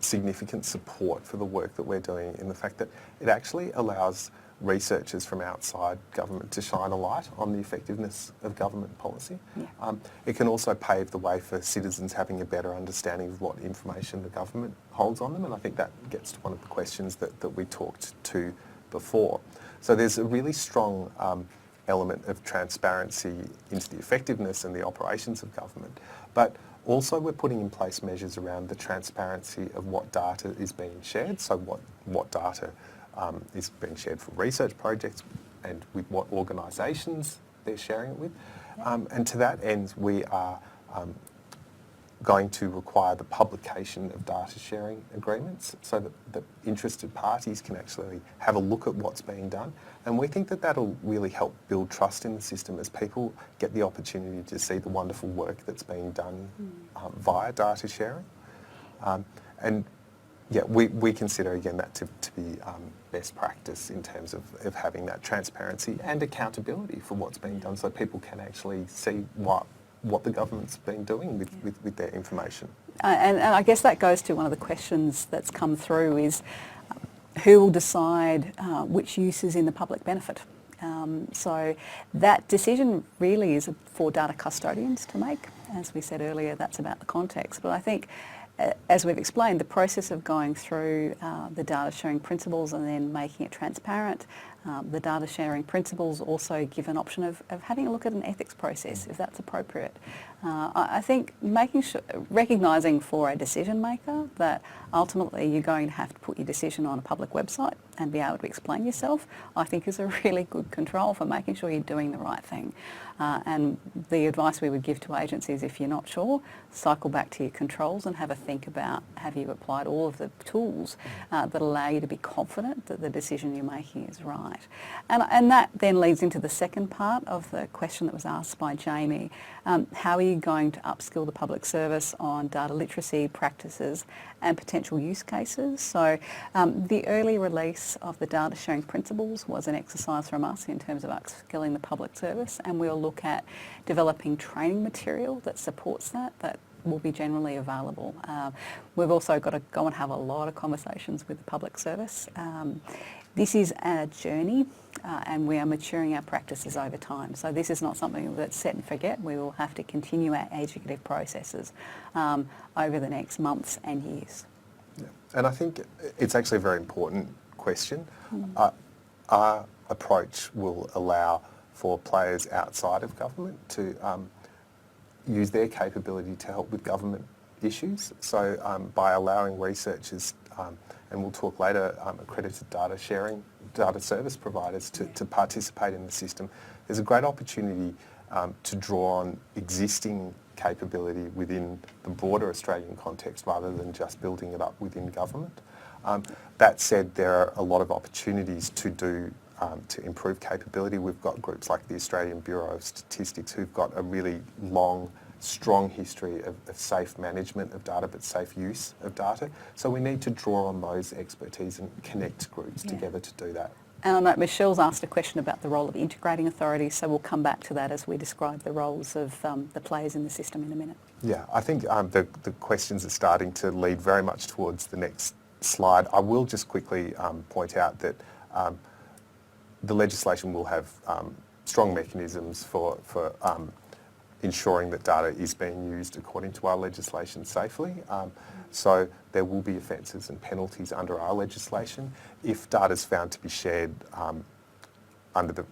significant support for the work that we're doing in the fact that it actually allows researchers from outside government to shine a light on the effectiveness of government policy. Yeah. It can also pave the way for citizens having a better understanding of what information the government holds on them, and I think that gets to one of the questions that we talked to before. So there's a really strong element of transparency into the effectiveness and the operations of government, but also we're putting in place measures around the transparency of what data is being shared, so what data is being shared for research projects, and with what organisations they're sharing it with. And to that end, we are going to require the publication of data sharing agreements so that the interested parties can actually have a look at what's being done. And we think that that'll really help build trust in the system as people get the opportunity to see the wonderful work that's being done via data sharing. And yeah, we consider again that to be best practice in terms of having that transparency and accountability for what's being done, so people can actually see what the government's been doing with their information. And I guess that goes to one of the questions that's come through is who will decide which use is in the public benefit? So that decision really is for data custodians to make. As we said earlier, that's about the context. But I think, as we've explained, the process of going through the data sharing principles and then making it transparent, the data sharing principles also give an option of having a look at an ethics process if that's appropriate. I think recognising for a decision maker that ultimately you're going to have to put your decision on a public website and be able to explain yourself, I think is a really good control for making sure you're doing the right thing. And the advice we would give to agencies, if you're not sure, cycle back to your controls and have a think about, have you applied all of the tools that allow you to be confident that the decision you're making is right. And that then leads into the second part of the question that was asked by Jamie. How are you going to upskill the public service on data literacy practices and potential use cases? So the early release of the data sharing principles was an exercise from us in terms of upskilling the public service, and we'll look at developing training material that supports that will be generally available. We've also got to go and have a lot of conversations with the public service. This is a journey and we are maturing our practices over time. So this is not something that's set and forget. We will have to continue our educative processes over the next months and years. Yeah. And I think it's actually a very important question. Our approach will allow for players outside of government to use their capability to help with government issues. So by allowing researchers, and we'll talk later, accredited data service providers to participate in the system, there's a great opportunity to draw on existing capability within the broader Australian context rather than just building it up within government. That said, there are a lot of opportunities to improve capability. We've got groups like the Australian Bureau of Statistics who've got a really long, strong history of safe management of data but safe use of data. So we need to draw on those expertise and connect groups together to do that. And I know Michelle's asked a question about the role of integrating authorities, so we'll come back to that as we describe the roles of the players in the system in a minute. Yeah, I think the questions are starting to lead very much towards the next slide. I will just quickly point out that the legislation will have strong mechanisms for ensuring that data is being used according to our legislation safely. So there will be offences and penalties under our legislation. If data is found to be shared under the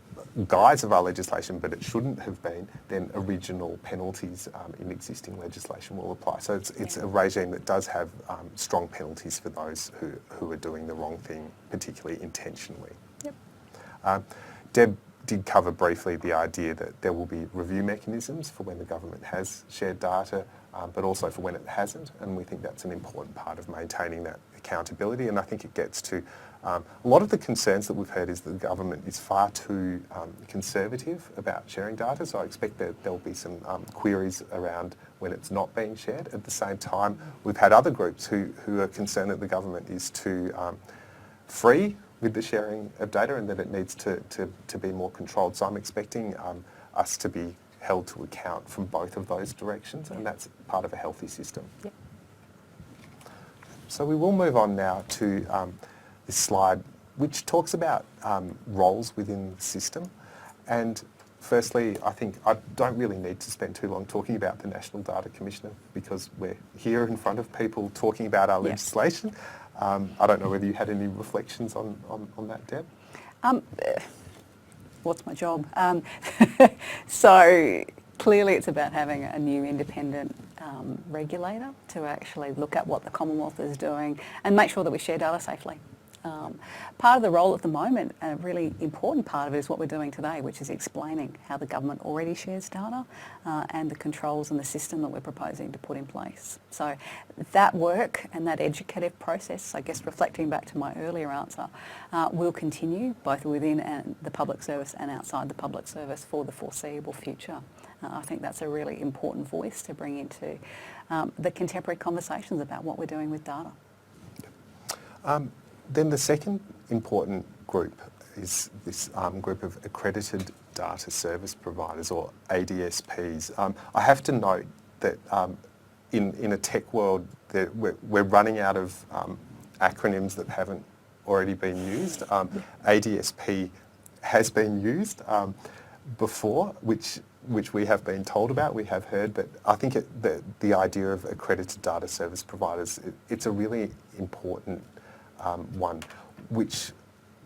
guise of our legislation but it shouldn't have been, then original penalties in existing legislation will apply. So it's a regime that does have strong penalties for those who are doing the wrong thing, particularly intentionally. Yep. Deb did cover briefly the idea that there will be review mechanisms for when the government has shared data, but also for when it hasn't, and we think that's an important part of maintaining that accountability. And I think it gets to a lot of the concerns that we've heard is that the government is far too conservative about sharing data, so I expect that there'll be some queries around when it's not being shared. At the same time, we've had other groups who are concerned that the government is too free with the sharing of data and that it needs to be more controlled. So I'm expecting us to be held to account from both of those directions, and that's part of a healthy system. Yep. So we will move on now to this slide which talks about roles within the system. And firstly, I think I don't really need to spend too long talking about the National Data Commissioner because we're here in front of people talking about our legislation. I don't know whether you had any reflections on that, Deb? What's my job? So clearly it's about having a new independent regulator to actually look at what the Commonwealth is doing and make sure that we share data safely. Part of the role at the moment, a really important part of it, is what we're doing today, which is explaining how the government already shares data and the controls and the system that we're proposing to put in place. So that work and that educative process, I guess reflecting back to my earlier answer, will continue both within the public service and outside the public service for the foreseeable future. I think that's a really important voice to bring into the contemporary conversations about what we're doing with data. Then the second important group is this group of accredited data service providers, or ADSPs. I have to note that in a tech world, we're running out of acronyms that haven't already been used. ADSP has been used before, which we have been told about, we have heard, but I think the idea of accredited data service providers, it's a really important one, which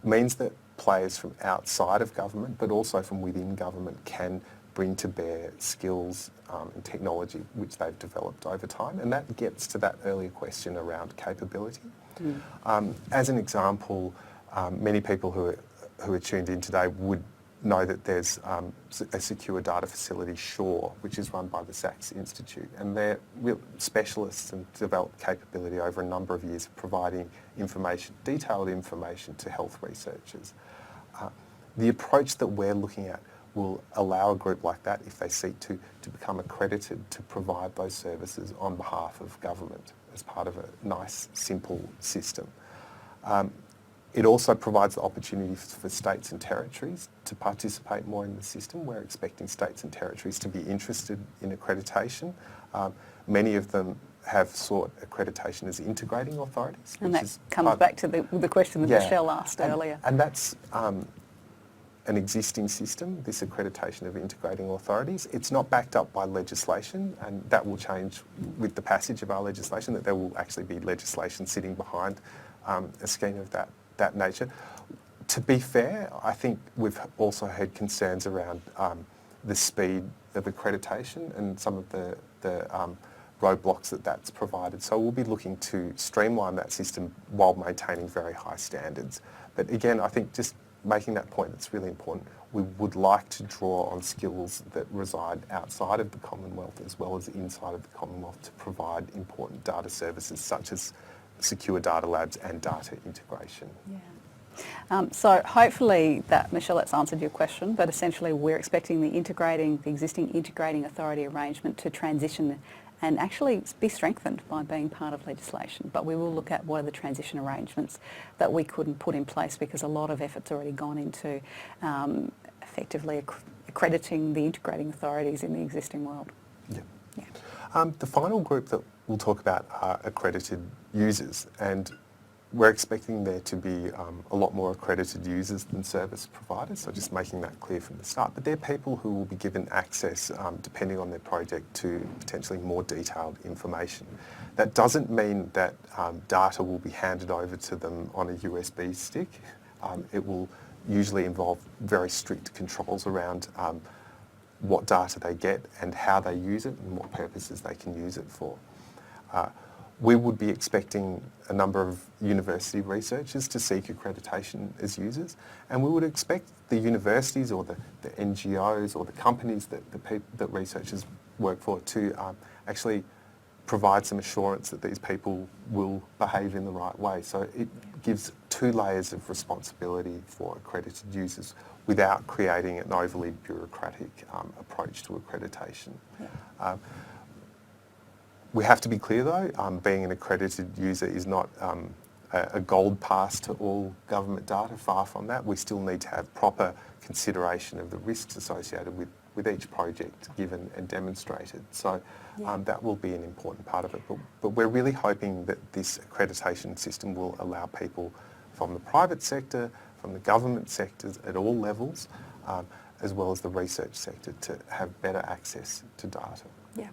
means that players from outside of government, but also from within government, can bring to bear skills and technology which they've developed over time. And that gets to that earlier question around capability. As an example, many people who are tuned in today would know that there's a secure data facility, SURE, which is run by the Sachs Institute, and they're real specialists and developed capability over a number of years of providing information, detailed information to health researchers. The approach that we're looking at will allow a group like that, if they seek to become accredited, to provide those services on behalf of government as part of a nice, simple system. It also provides the opportunity for states and territories to participate more in the system. We're expecting states and territories to be interested in accreditation. Many of them have sought accreditation as integrating authorities. And that comes back to the question that Michelle asked earlier. And that's an existing system, this accreditation of integrating authorities. It's not backed up by legislation, and that will change with the passage of our legislation, that there will actually be legislation sitting behind a scheme of that nature. To be fair, I think we've also had concerns around the speed of accreditation and some of the roadblocks that's provided. So we'll be looking to streamline that system while maintaining very high standards. But again, I think just making that point, that's really important. We would like to draw on skills that reside outside of the Commonwealth as well as inside of the Commonwealth to provide important data services such as secure data labs and data integration. Yeah. So hopefully that, Michelle, that's answered your question, but essentially we're expecting the existing integrating authority arrangement to transition and actually be strengthened by being part of legislation. But we will look at what are the transition arrangements that we couldn't put in place, because a lot of effort's already gone into effectively accrediting the integrating authorities in the existing world. Yeah. The final group that we'll talk about are accredited users, and we're expecting there to be a lot more accredited users than service providers, so just making that clear from the start. But they're people who will be given access, depending on their project, to potentially more detailed information. That doesn't mean that data will be handed over to them on a USB stick. It will usually involve very strict controls around what data they get and how they use it and what purposes they can use it for. We would be expecting a number of university researchers to seek accreditation as users, and we would expect the universities or the NGOs or the companies that researchers work for to actually provide some assurance that these people will behave in the right way. So it gives two layers of responsibility for accredited users without creating an overly bureaucratic approach to accreditation. Yeah. We have to be clear though, being an accredited user is not a gold pass to all government data, far from that. We still need to have proper consideration of the risks associated with each project given and demonstrated. So that will be an important part of it. But we're really hoping that this accreditation system will allow people from the private sector, from the government sectors at all levels, as well as the research sector, to have better access to data. Yeah.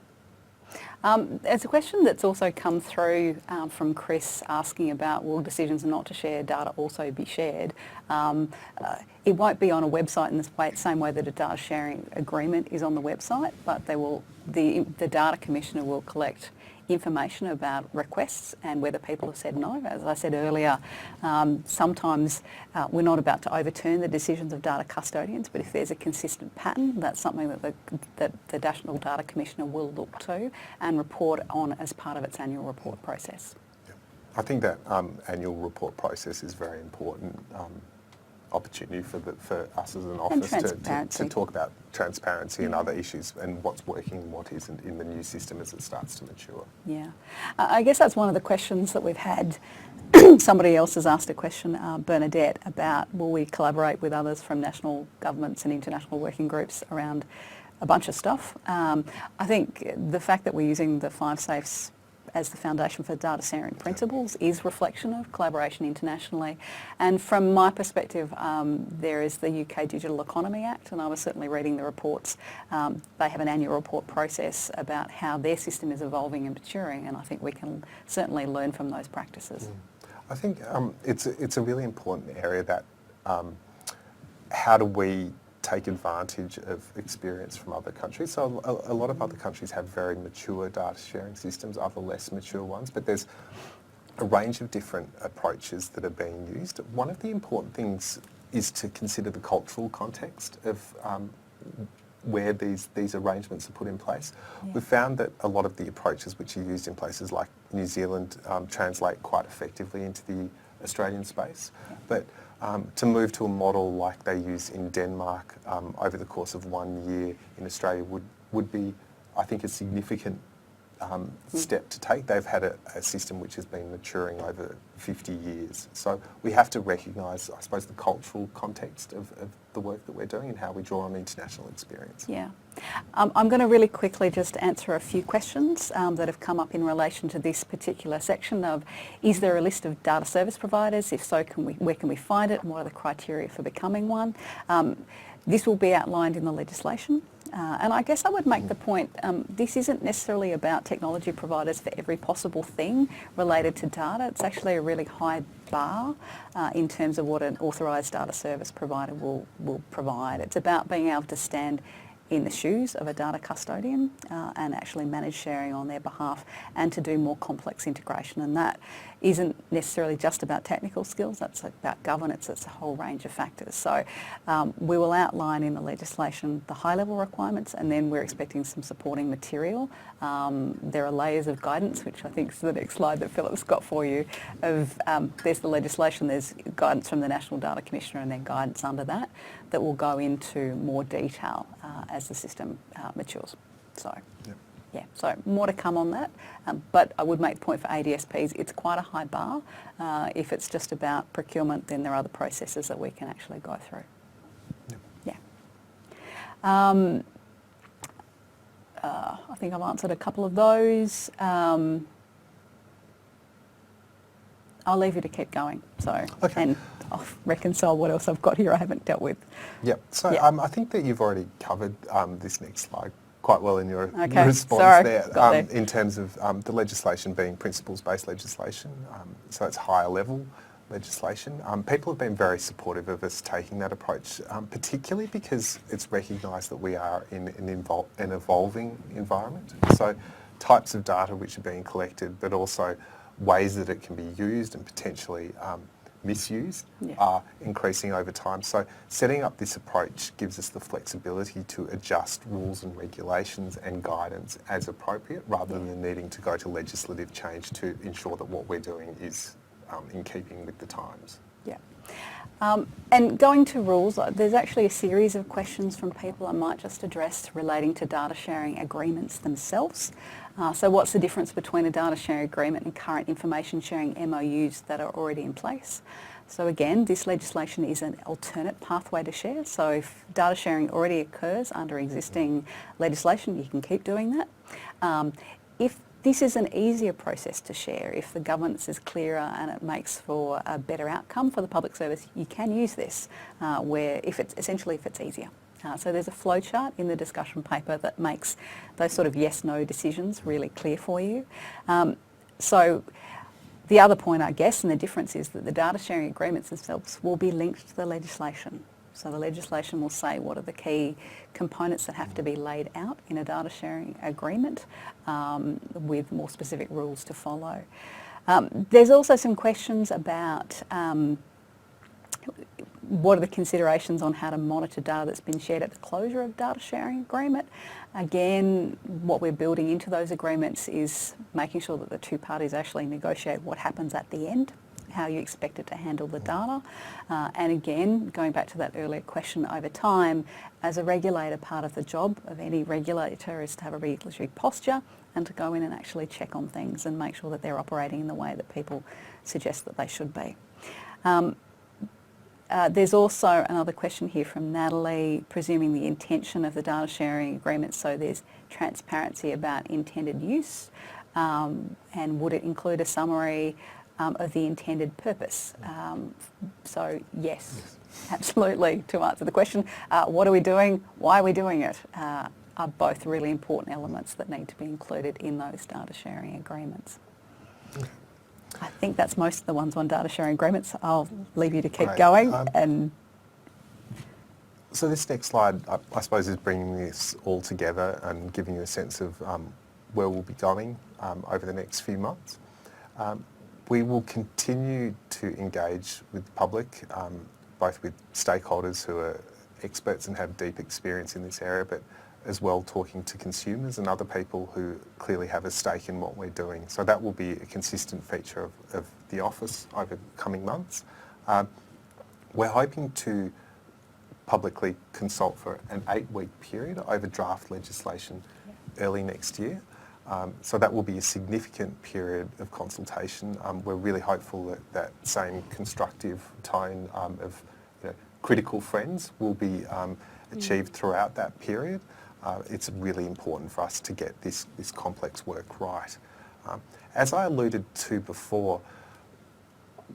There's a question that's also come through from Chris asking about, will decisions not to share data also be shared? It won't be on a website in the same way that a data sharing agreement is on the website, but the Data Commissioner will collect information about requests and whether people have said no. As I said earlier, sometimes we're not about to overturn the decisions of data custodians, but if there's a consistent pattern, that's something that the National Data Commissioner will look to and report on as part of its annual report process. I think that annual report process is very important opportunity for us as an office to talk about transparency and other issues and what's working and what isn't in the new system as it starts to mature. Yeah. I guess that's one of the questions that we've had. Somebody else has asked a question, Bernadette, about will we collaborate with others from national governments and international working groups around a bunch of stuff. I think the fact that we're using the 5 safes as the foundation for data sharing principles is reflection of collaboration internationally. And from my perspective, there is the UK Digital Economy Act, and I was certainly reading the reports. They have an annual report process about how their system is evolving and maturing, and I think we can certainly learn from those practices. I think it's a really important area that how do we take advantage of experience from other countries. So a lot of other countries have very mature data sharing systems, other less mature ones, but there's a range of different approaches that are being used. One of the important things is to consider the cultural context of where these arrangements are put in place. Yeah. We've found that a lot of the approaches which are used in places like New Zealand translate quite effectively into the Australian space. Yeah. But to move to a model like they use in Denmark over the course of 1 year in Australia would be, I think, a significant step to take. They've had a system which has been maturing over 50 years. So we have to recognise, I suppose, the cultural context of the work that we're doing and how we draw on international experience. Yeah. I'm going to really quickly just answer a few questions that have come up in relation to this particular section of, is there a list of data service providers? If so, where can we find it and what are the criteria for becoming one? This will be outlined in the legislation. And I guess I would make the point, this isn't necessarily about technology providers for every possible thing related to data. It's actually a really high bar in terms of what an authorised data service provider will provide. It's about being able to stand in the shoes of a data custodian and actually manage sharing on their behalf and to do more complex integration. And that isn't necessarily just about technical skills, that's about governance, it's a whole range of factors. So we will outline in the legislation the high level requirements, and then we're expecting some supporting material. There are layers of guidance, which I think is the next slide that Philip's got for you, of there's the legislation, there's guidance from the National Data Commissioner and then guidance under that will go into more detail as the system matures. So. Yep. Yeah, so more to come on that, but I would make the point for ADSPs, it's quite a high bar. If it's just about procurement, then there are other processes that we can actually go through. Yep. Yeah. I think I've answered a couple of those. I'll leave you to keep going. So, okay. And I'll reconcile what else I've got here I haven't dealt with. Yep. So I think that you've already covered this next slide quite well in your response there, in terms of the legislation being principles-based legislation, so it's higher level legislation. People have been very supportive of us taking that approach, particularly because it's recognised that we are in an evolving environment. So types of data which are being collected, but also ways that it can be used and potentially misused are increasing over time. So setting up this approach gives us the flexibility to adjust rules and regulations and guidance as appropriate, rather than needing to go to legislative change to ensure that what we're doing is in keeping with the times. Yeah. And going to rules, there's actually a series of questions from people I might just address relating to data sharing agreements themselves. So what's the difference between a data sharing agreement and current information sharing MOUs that are already in place? So again, this legislation is an alternate pathway to share. So if data sharing already occurs under existing legislation, you can keep doing that. If this is an easier process to share, if the governance is clearer and it makes for a better outcome for the public service, you can use this if it's easier. So there's a flowchart in the discussion paper that makes those sort of yes-no decisions really clear for you. So the other point, I guess, and the difference is that the data sharing agreements themselves will be linked to the legislation. So the legislation will say what are the key components that have to be laid out in a data sharing agreement with more specific rules to follow. There's also some questions about what are the considerations on how to monitor data that's been shared at the closure of data sharing agreement. Again, what we're building into those agreements is making sure that the two parties actually negotiate what happens at the end, how you expect it to handle the data. And again, going back to that earlier question, over time, as a regulator, part of the job of any regulator is to have a regulatory posture and to go in and actually check on things and make sure that they're operating in the way that people suggest that they should be. There's also another question here from Natalie, presuming the intention of the data sharing agreement, so there's transparency about intended use, and would it include a summary of the intended purpose? So yes, absolutely, to answer the question. What are we doing? Why are we doing it? Are both really important elements that need to be included in those data sharing agreements. I think that's most of the ones on data sharing agreements. I'll leave you to keep going. So this next slide, I suppose, is bringing this all together and giving you a sense of where we'll be going over the next few months. We will continue to engage with the public, both with stakeholders who are experts and have deep experience in this area, but as well talking to consumers and other people who clearly have a stake in what we're doing. So that will be a consistent feature of the office over coming months. We're hoping to publicly consult for an 8-week period over draft legislation early next year. So that will be a significant period of consultation. We're really hopeful that that same constructive tone of critical friends will be achieved throughout that period. It's really important for us to get this complex work right. As I alluded to before,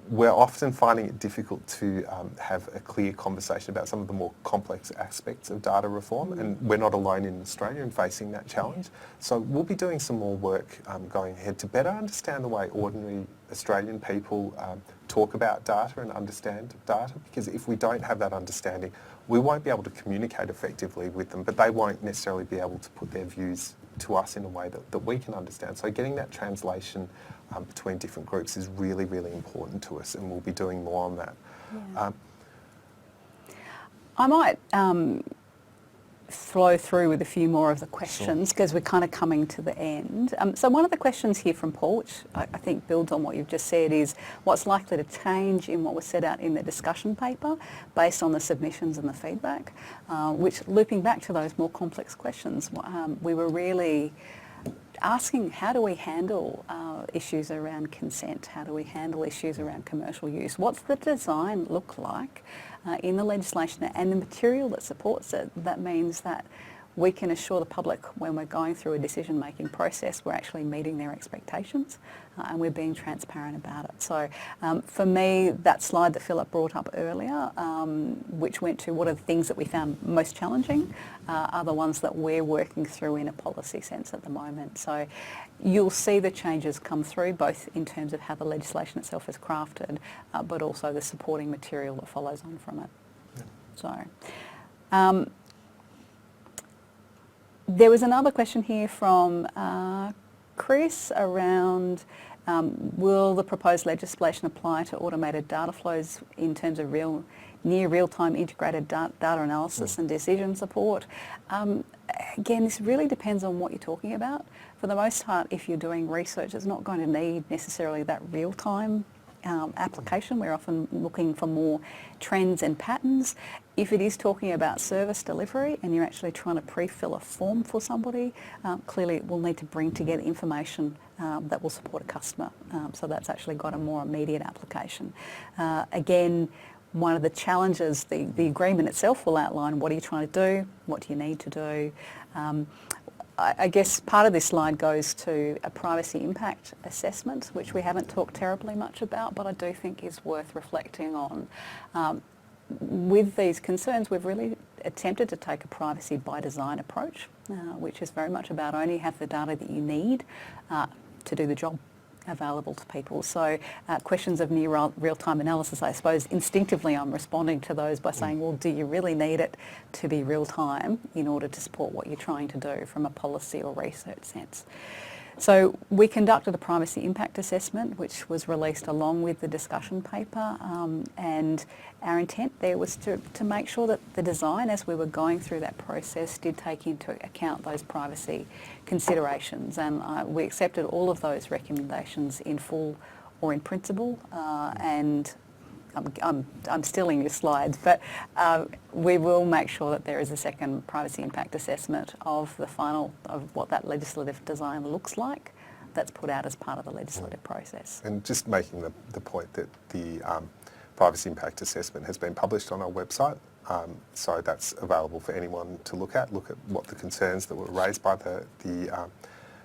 we're often finding it difficult to have a clear conversation about some of the more complex aspects of data reform, and we're not alone in Australia in facing that challenge. So we'll be doing some more work going ahead to better understand the way ordinary Australian people talk about data and understand data, because if we don't have that understanding, we won't be able to communicate effectively with them, but they won't necessarily be able to put their views to us in a way that we can understand. So getting that translation between different groups is really, really important to us, and we'll be doing more on that. Yeah. I might flow through with a few more of the questions because we're kind of coming to the end. So one of the questions here from Paul, which I think builds on what you've just said, is what's likely to change in what was set out in the discussion paper based on the submissions and the feedback, which, looping back to those more complex questions, we were really asking how do we handle issues around consent? How do we handle issues around commercial use? What's the design look like in the legislation and the material that supports it? That means that we can assure the public when we're going through a decision-making process we're actually meeting their expectations and we're being transparent about it. So for me, that slide that Philip brought up earlier, which went to what are the things that we found most challenging, are the ones that we're working through in a policy sense at the moment. So you'll see the changes come through both in terms of how the legislation itself is crafted, but also the supporting material that follows on from it. Yeah. So. There was another question here from Chris around will the proposed legislation apply to automated data flows in terms of near real-time integrated data analysis and decision support? Again, this really depends on what you're talking about. For the most part, if you're doing research, it's not going to need necessarily that real-time application. We're often looking for more trends and patterns. If it is talking about service delivery and you're actually trying to pre-fill a form for somebody, clearly we'll need to bring together information that will support a customer. So that's actually got a more immediate application. Again, one of the challenges, the agreement itself will outline what are you trying to do, what do you need to do. I guess part of this slide goes to a privacy impact assessment, which we haven't talked terribly much about, but I do think is worth reflecting on. With these concerns, we've really attempted to take a privacy by design approach, which is very much about only have the data that you need to do the job. available to people. So questions of near real-time analysis, I suppose instinctively I'm responding to those by saying, well, do you really need it to be real-time in order to support what you're trying to do from a policy or research sense? So we conducted a privacy impact assessment which was released along with the discussion paper, and our intent there was to make sure that the design as we were going through that process did take into account those privacy considerations, and we accepted all of those recommendations in full or in principle, and I'm stealing your slides, but we will make sure that there is a second privacy impact assessment of the final, of what that legislative design looks like, that's put out as part of the legislative process. And just making the point that the privacy impact assessment has been published on our website, so that's available for anyone to look at what the concerns that were raised by the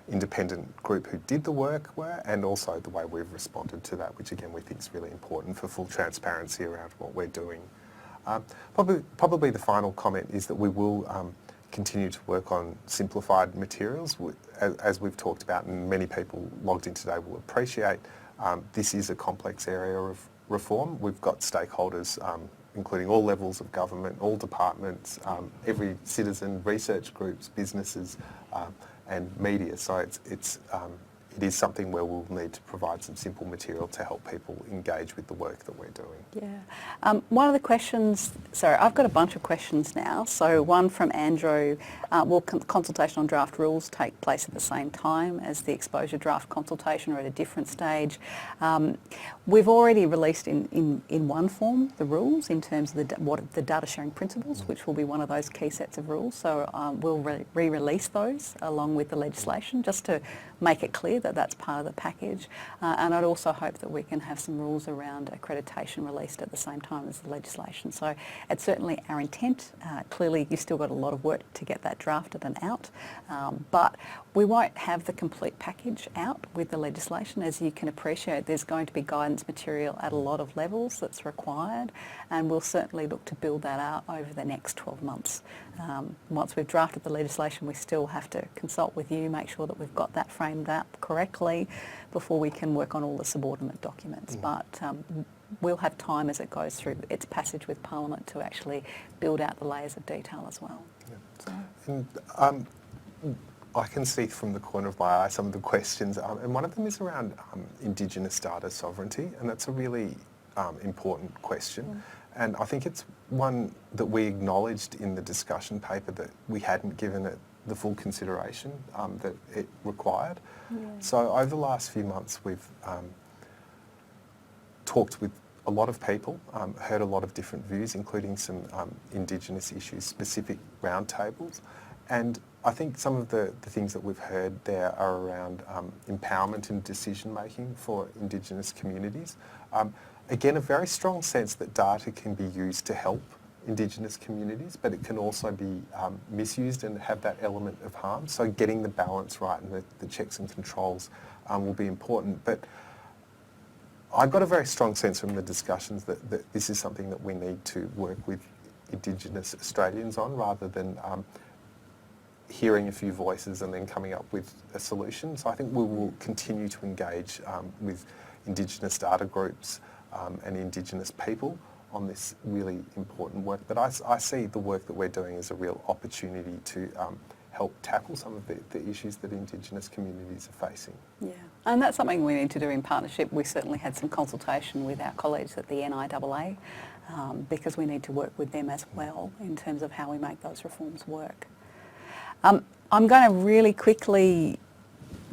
independent group who did the work were, and also the way we've responded to that, which again we think is really important for full transparency around what we're doing. Probably the final comment is that we will continue to work on simplified materials. As we've talked about, and many people logged in today will appreciate, this is a complex area of reform. We've got stakeholders including all levels of government, all departments, every citizen, research groups, businesses, and media. So it is something where we'll need to provide some simple material to help people engage with the work that we're doing. Yeah. One of the questions, sorry, I've got a bunch of questions now. So one from Andrew, will consultation on draft rules take place at the same time as the exposure draft consultation or at a different stage? We've already released in one form the rules in terms of the data sharing principles, which will be one of those key sets of rules. So we'll re-release those along with the legislation just to make it clear that that's part of the package. And I'd also hope that we can have some rules around accreditation released at the same time as the legislation. So it's certainly our intent. Clearly you've still got a lot of work to get that drafted and out, but we won't have the complete package out with the legislation. As you can appreciate, there's going to be guidance material at a lot of levels that's required, and we'll certainly look to build that out over the next 12 months. Once we've drafted the legislation, we still have to consult with you, make sure that we've got that framed up correctly before we can work on all the subordinate documents. But we'll have time as it goes through its passage with Parliament to actually build out the layers of detail as well. Yeah. And, I can see from the corner of my eye some of the questions, and one of them is around Indigenous data sovereignty, and that's a really important question. And I think it's one that we acknowledged in the discussion paper that we hadn't given it the full consideration that it required. Yeah. So over the last few months we've talked with a lot of people, heard a lot of different views, including some Indigenous issues specific roundtables. And I think some of the things that we've heard there are around empowerment and decision making for Indigenous communities. Again, a very strong sense that data can be used to help Indigenous communities, but it can also be misused and have that element of harm. So getting the balance right and the checks and controls will be important. But I got a very strong sense from the discussions that this is something that we need to work with Indigenous Australians on, rather than hearing a few voices and then coming up with a solution. So I think we will continue to engage with Indigenous data groups and Indigenous people on this really important work. But I see the work that we're doing as a real opportunity to help tackle some of the issues that Indigenous communities are facing. Yeah, and that's something we need to do in partnership. We certainly had some consultation with our colleagues at the NIAA because we need to work with them as well in terms of how we make those reforms work. I'm going to really quickly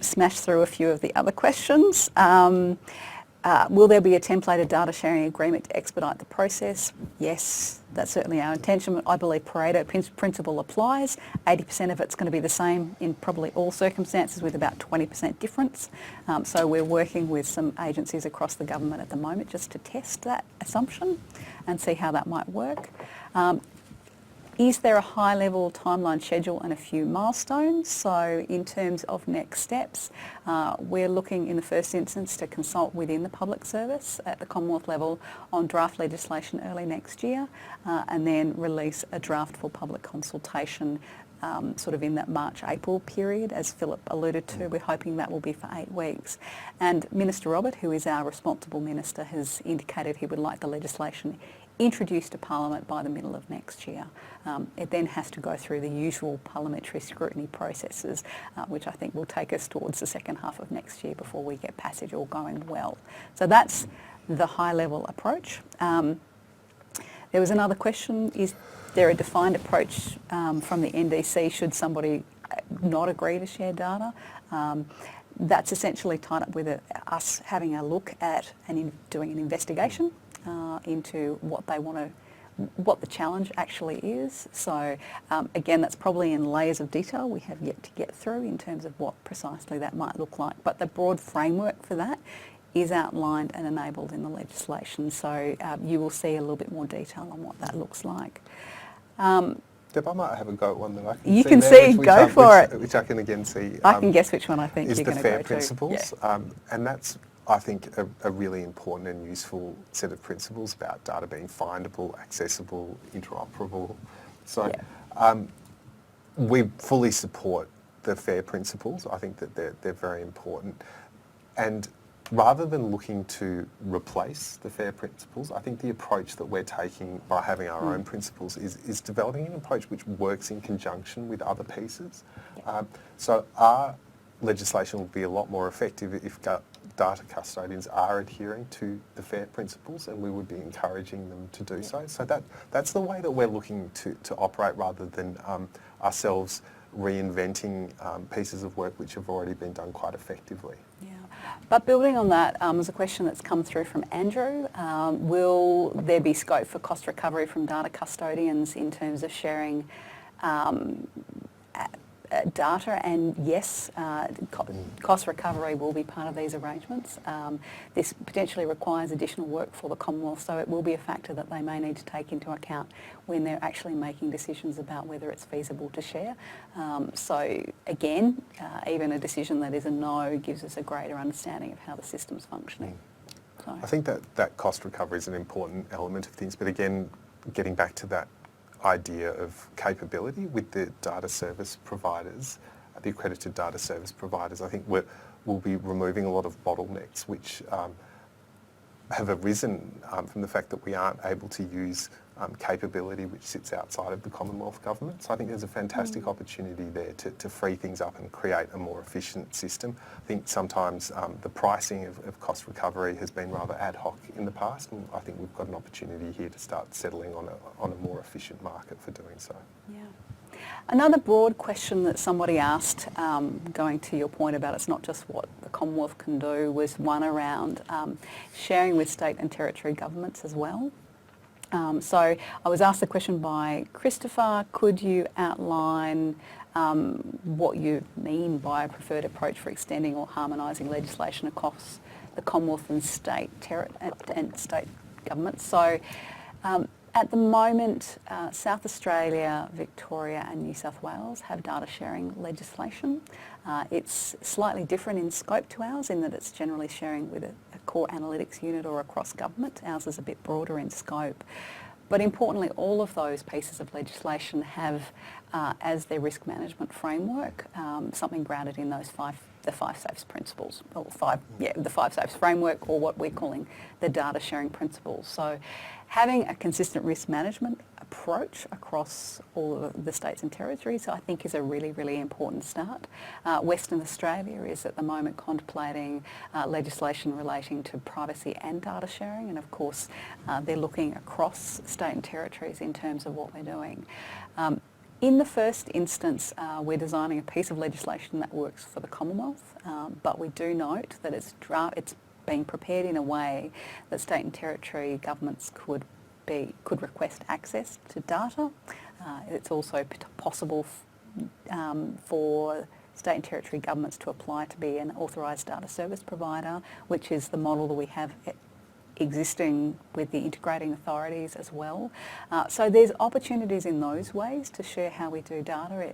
smash through a few of the other questions. Will there be a templated data sharing agreement to expedite the process? Yes, that's certainly our intention. I believe Pareto principle applies. 80% of it's going to be the same in probably all circumstances, with about 20% difference. So we're working with some agencies across the government at the moment just to test that assumption and see how that might work. Is there a high-level timeline schedule and a few milestones? So in terms of next steps, we're looking in the first instance to consult within the public service at the Commonwealth level on draft legislation early next year, and then release a draft for public consultation sort of in that March-April period, as Philip alluded to. We're hoping that will be for 8 weeks. And Minister Robert, who is our responsible minister, has indicated he would like the legislation introduced to Parliament by the middle of next year. It then has to go through the usual parliamentary scrutiny processes, which I think will take us towards the second half of next year before we get passage all going well. So that's the high-level approach. There was another question, is there a defined approach from the NDC should somebody not agree to share data? That's essentially tied up with us having a look at and doing an investigation into what they want to, what the challenge actually is. So again, that's probably in layers of detail we have yet to get through in terms of what precisely that might look like. But the broad framework for that is outlined and enabled in the legislation. So you will see a little bit more detail on what that looks like. Deb, I might have a go at one that I can see. You can there, see, go for it. Which I can again see. I can guess which one I think is you're the going to go to. FAIR principles. Yeah. And that's, I think, a really important and useful set of principles about data being findable, accessible, interoperable. So we fully support the FAIR principles. I think that they're very important. And rather than looking to replace the FAIR principles, I think the approach that we're taking by having our own principles is developing an approach which works in conjunction with other pieces. So our legislation will be a lot more effective if data custodians are adhering to the FAIR principles, and we would be encouraging them to do so. So that's the way that we're looking to operate, rather than ourselves reinventing pieces of work which have already been done quite effectively. Yeah. But building on that, there's a question that's come through from Andrew. Will there be scope for cost recovery from data custodians in terms of sharing data? And yes, cost recovery will be part of these arrangements. This potentially requires additional work for the Commonwealth, so it will be a factor that they may need to take into account when they're actually making decisions about whether it's feasible to share. So again, even a decision that is a no gives us a greater understanding of how the system's functioning. So. I think that cost recovery is an important element of things, but again, getting back to that idea of capability with the data service providers, the accredited data service providers, I think we'll be removing a lot of bottlenecks which have arisen from the fact that we aren't able to use capability which sits outside of the Commonwealth Government. So I think there's a fantastic opportunity there to free things up and create a more efficient system. I think sometimes the pricing of cost recovery has been rather ad hoc in the past, and I think we've got an opportunity here to start settling on a more efficient market for doing so. Yeah. Another broad question that somebody asked, going to your point about it's not just what the Commonwealth can do, was one around sharing with state and territory governments as well. So I was asked the question by Christopher, could you outline what you mean by a preferred approach for extending or harmonising legislation across the Commonwealth and state governments? So at the moment, South Australia, Victoria and New South Wales have data sharing legislation. It's slightly different in scope to ours in that it's generally sharing with a core analytics unit or across government. Ours is a bit broader in scope. But importantly, all of those pieces of legislation have as their risk management framework something grounded in those the five SAFEs principles, or the five SAFEs framework, or what we're calling the data sharing principles. So having a consistent risk management approach across all of the states and territories, I think, is a really, really important start. Western Australia is at the moment contemplating legislation relating to privacy and data sharing, and of course they're looking across state and territories in terms of what we're doing. In the first instance, we're designing a piece of legislation that works for the Commonwealth, but we do note that it's being prepared in a way that state and territory governments could request access to data. It's also possible for state and territory governments to apply to be an authorised data service provider, which is the model that we have existing with the integrating authorities as well. So there's opportunities in those ways to share how we do data.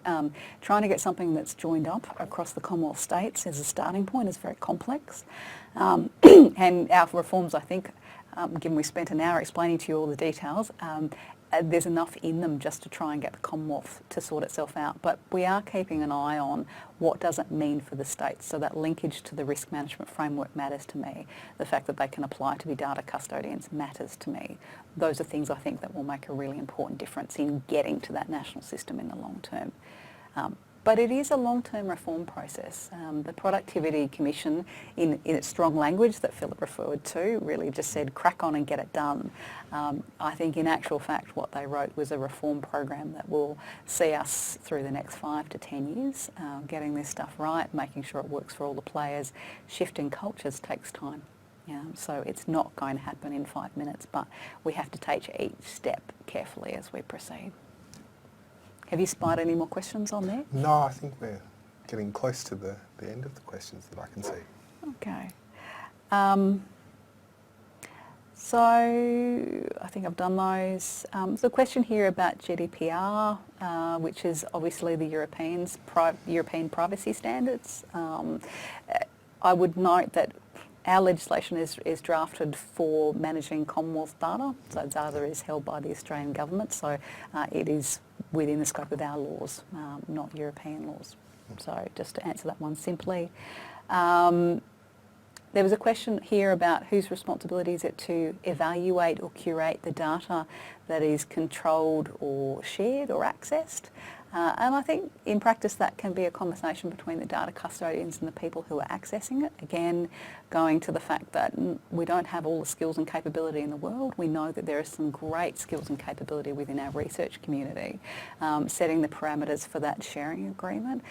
Trying to get something that's joined up across the Commonwealth states as a starting point is very complex. And our reforms, I think, given we spent an hour explaining to you all the details, there's enough in them just to try and get the Commonwealth to sort itself out. But we are keeping an eye on what does it mean for the states. So that linkage to the risk management framework matters to me. The fact that they can apply to be data custodians matters to me. Those are things I think that will make a really important difference in getting to that national system in the long term. But it is a long-term reform process. The Productivity Commission, in its strong language that Philip referred to, really just said crack on and get it done. I think in actual fact what they wrote was a reform program that will see us through the next 5 to 10 years, getting this stuff right, making sure it works for all the players. Shifting cultures takes time. So it's not going to happen in 5 minutes, but we have to take each step carefully as we proceed. Have you spied any more questions on there? No, I think we're getting close to the end of the questions that I can see. Okay. So I think I've done those. There's a question here about GDPR, which is obviously the European privacy standards. I would note that our legislation is drafted for managing Commonwealth data, so data is held by the Australian government, so it is within the scope of our laws, not European laws. So just to answer that one simply. There was a question here about whose responsibility is it to evaluate or curate the data that is controlled or shared or accessed. And I think in practice that can be a conversation between the data custodians and the people who are accessing it. Again, going to the fact that we don't have all the skills and capability in the world. We know that there is some great skills and capability within our research community. Setting the parameters for that sharing agreement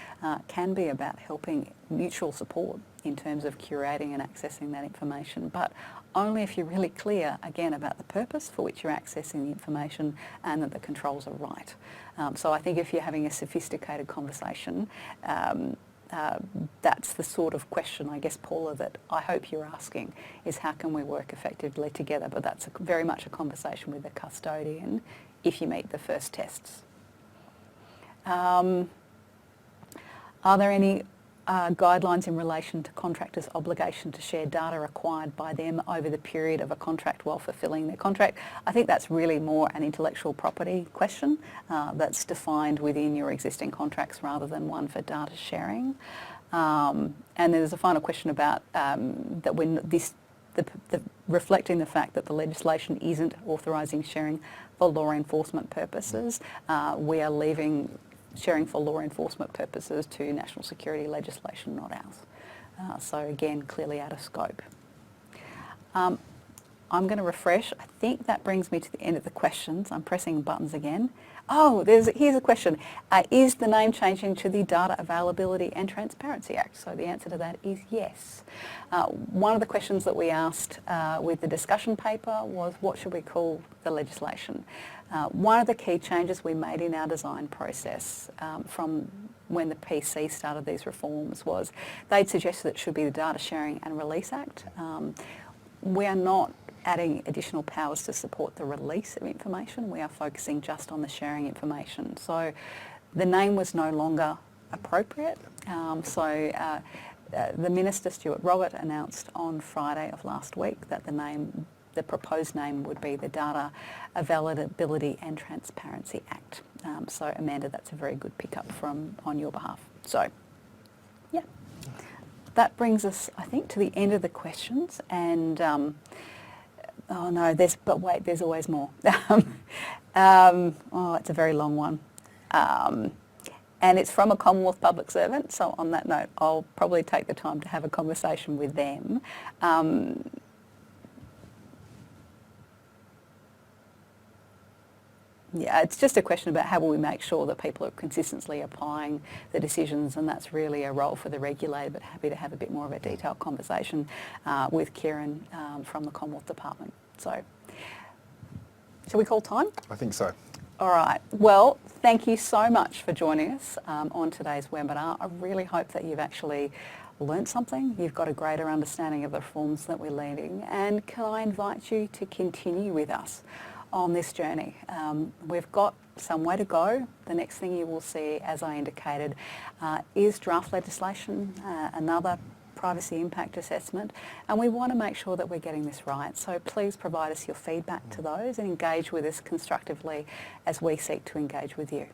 can be about helping mutual support in terms of curating and accessing that information, but only if you're really clear, again, about the purpose for which you're accessing the information and that the controls are right. So I think if you're having a sophisticated conversation, that's the sort of question, I guess, Paula, that I hope you're asking, is how can we work effectively together? But that's very much a conversation with the custodian if you meet the first tests. Are there any guidelines in relation to contractors' obligation to share data acquired by them over the period of a contract while fulfilling their contract? I think that's really more an intellectual property question that's defined within your existing contracts rather than one for data sharing. And there's a final question about that when reflecting the fact that the legislation isn't authorising sharing for law enforcement purposes, we are leaving sharing for law enforcement purposes to national security legislation, not ours. So again, clearly out of scope. I'm going to refresh. I think that brings me to the end of the questions. I'm pressing buttons again. Oh, here's a question. Is the name changing to the Data Availability and Transparency Act? So the answer to that is yes. One of the questions that we asked with the discussion paper was, what should we call the legislation? One of the key changes we made in our design process from when the PC started these reforms was they'd suggested it should be the Data Sharing and Release Act. We are not adding additional powers to support the release of information. We are focusing just on the sharing information. So the name was no longer appropriate. The Minister, Stuart Robert, announced on Friday of last week that the proposed name would be the Data Availability and Transparency Act. So Amanda, that's a very good pickup on your behalf. So, yeah. That brings us, I think, to the end of the questions, and oh no, there's always more. Oh, it's a very long one. And it's from a Commonwealth public servant, so on that note, I'll probably take the time to have a conversation with them. Yeah, it's just a question about how will we make sure that people are consistently applying the decisions, and that's really a role for the regulator, but happy to have a bit more of a detailed conversation with Kieran from the Commonwealth Department. So, shall we call time? I think so. All right. Well, thank you so much for joining us on today's webinar. I really hope that you've actually learnt something. You've got a greater understanding of the reforms that we're leading. And can I invite you to continue with us on this journey? We've got some way to go. The next thing you will see, as I indicated, is draft legislation, another privacy impact assessment, and we want to make sure that we're getting this right. So please provide us your feedback to those and engage with us constructively as we seek to engage with you.